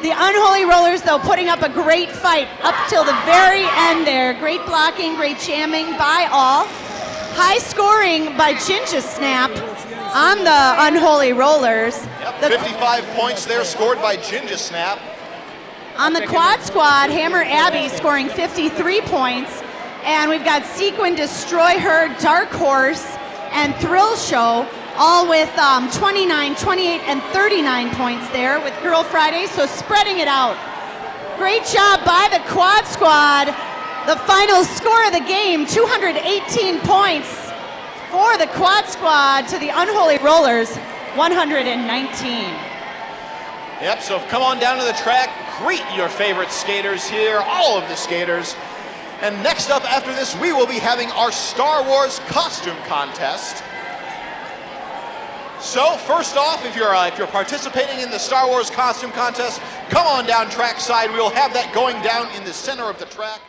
[SPEAKER 1] The Unholy Rollers, though, putting up a great fight up till the very end there. Great blocking, great jamming by all. High scoring by Ginger Snap on the Unholy Rollers.
[SPEAKER 3] Yep, 55 points there scored by Ginger Snap.
[SPEAKER 1] On the Quad Squad, Hammer Abby scoring 53 points. And we've got Sequin Destroy Her, Dark Horse, and Thrill Show, all with 29, 28, and 39 points there with Girl Friday, so spreading it out. Great job by the Quad Squad. The final score of the game, 218 points for the Quad Squad to the Unholy Rollers, 119.
[SPEAKER 3] Yep, so come on down to the track, greet your favorite skaters here, all of the skaters. And next up after this, we will be having our Star Wars costume contest. So first off, if you're participating in the Star Wars costume contest, come on down trackside. We'll have that going down in the center of the track.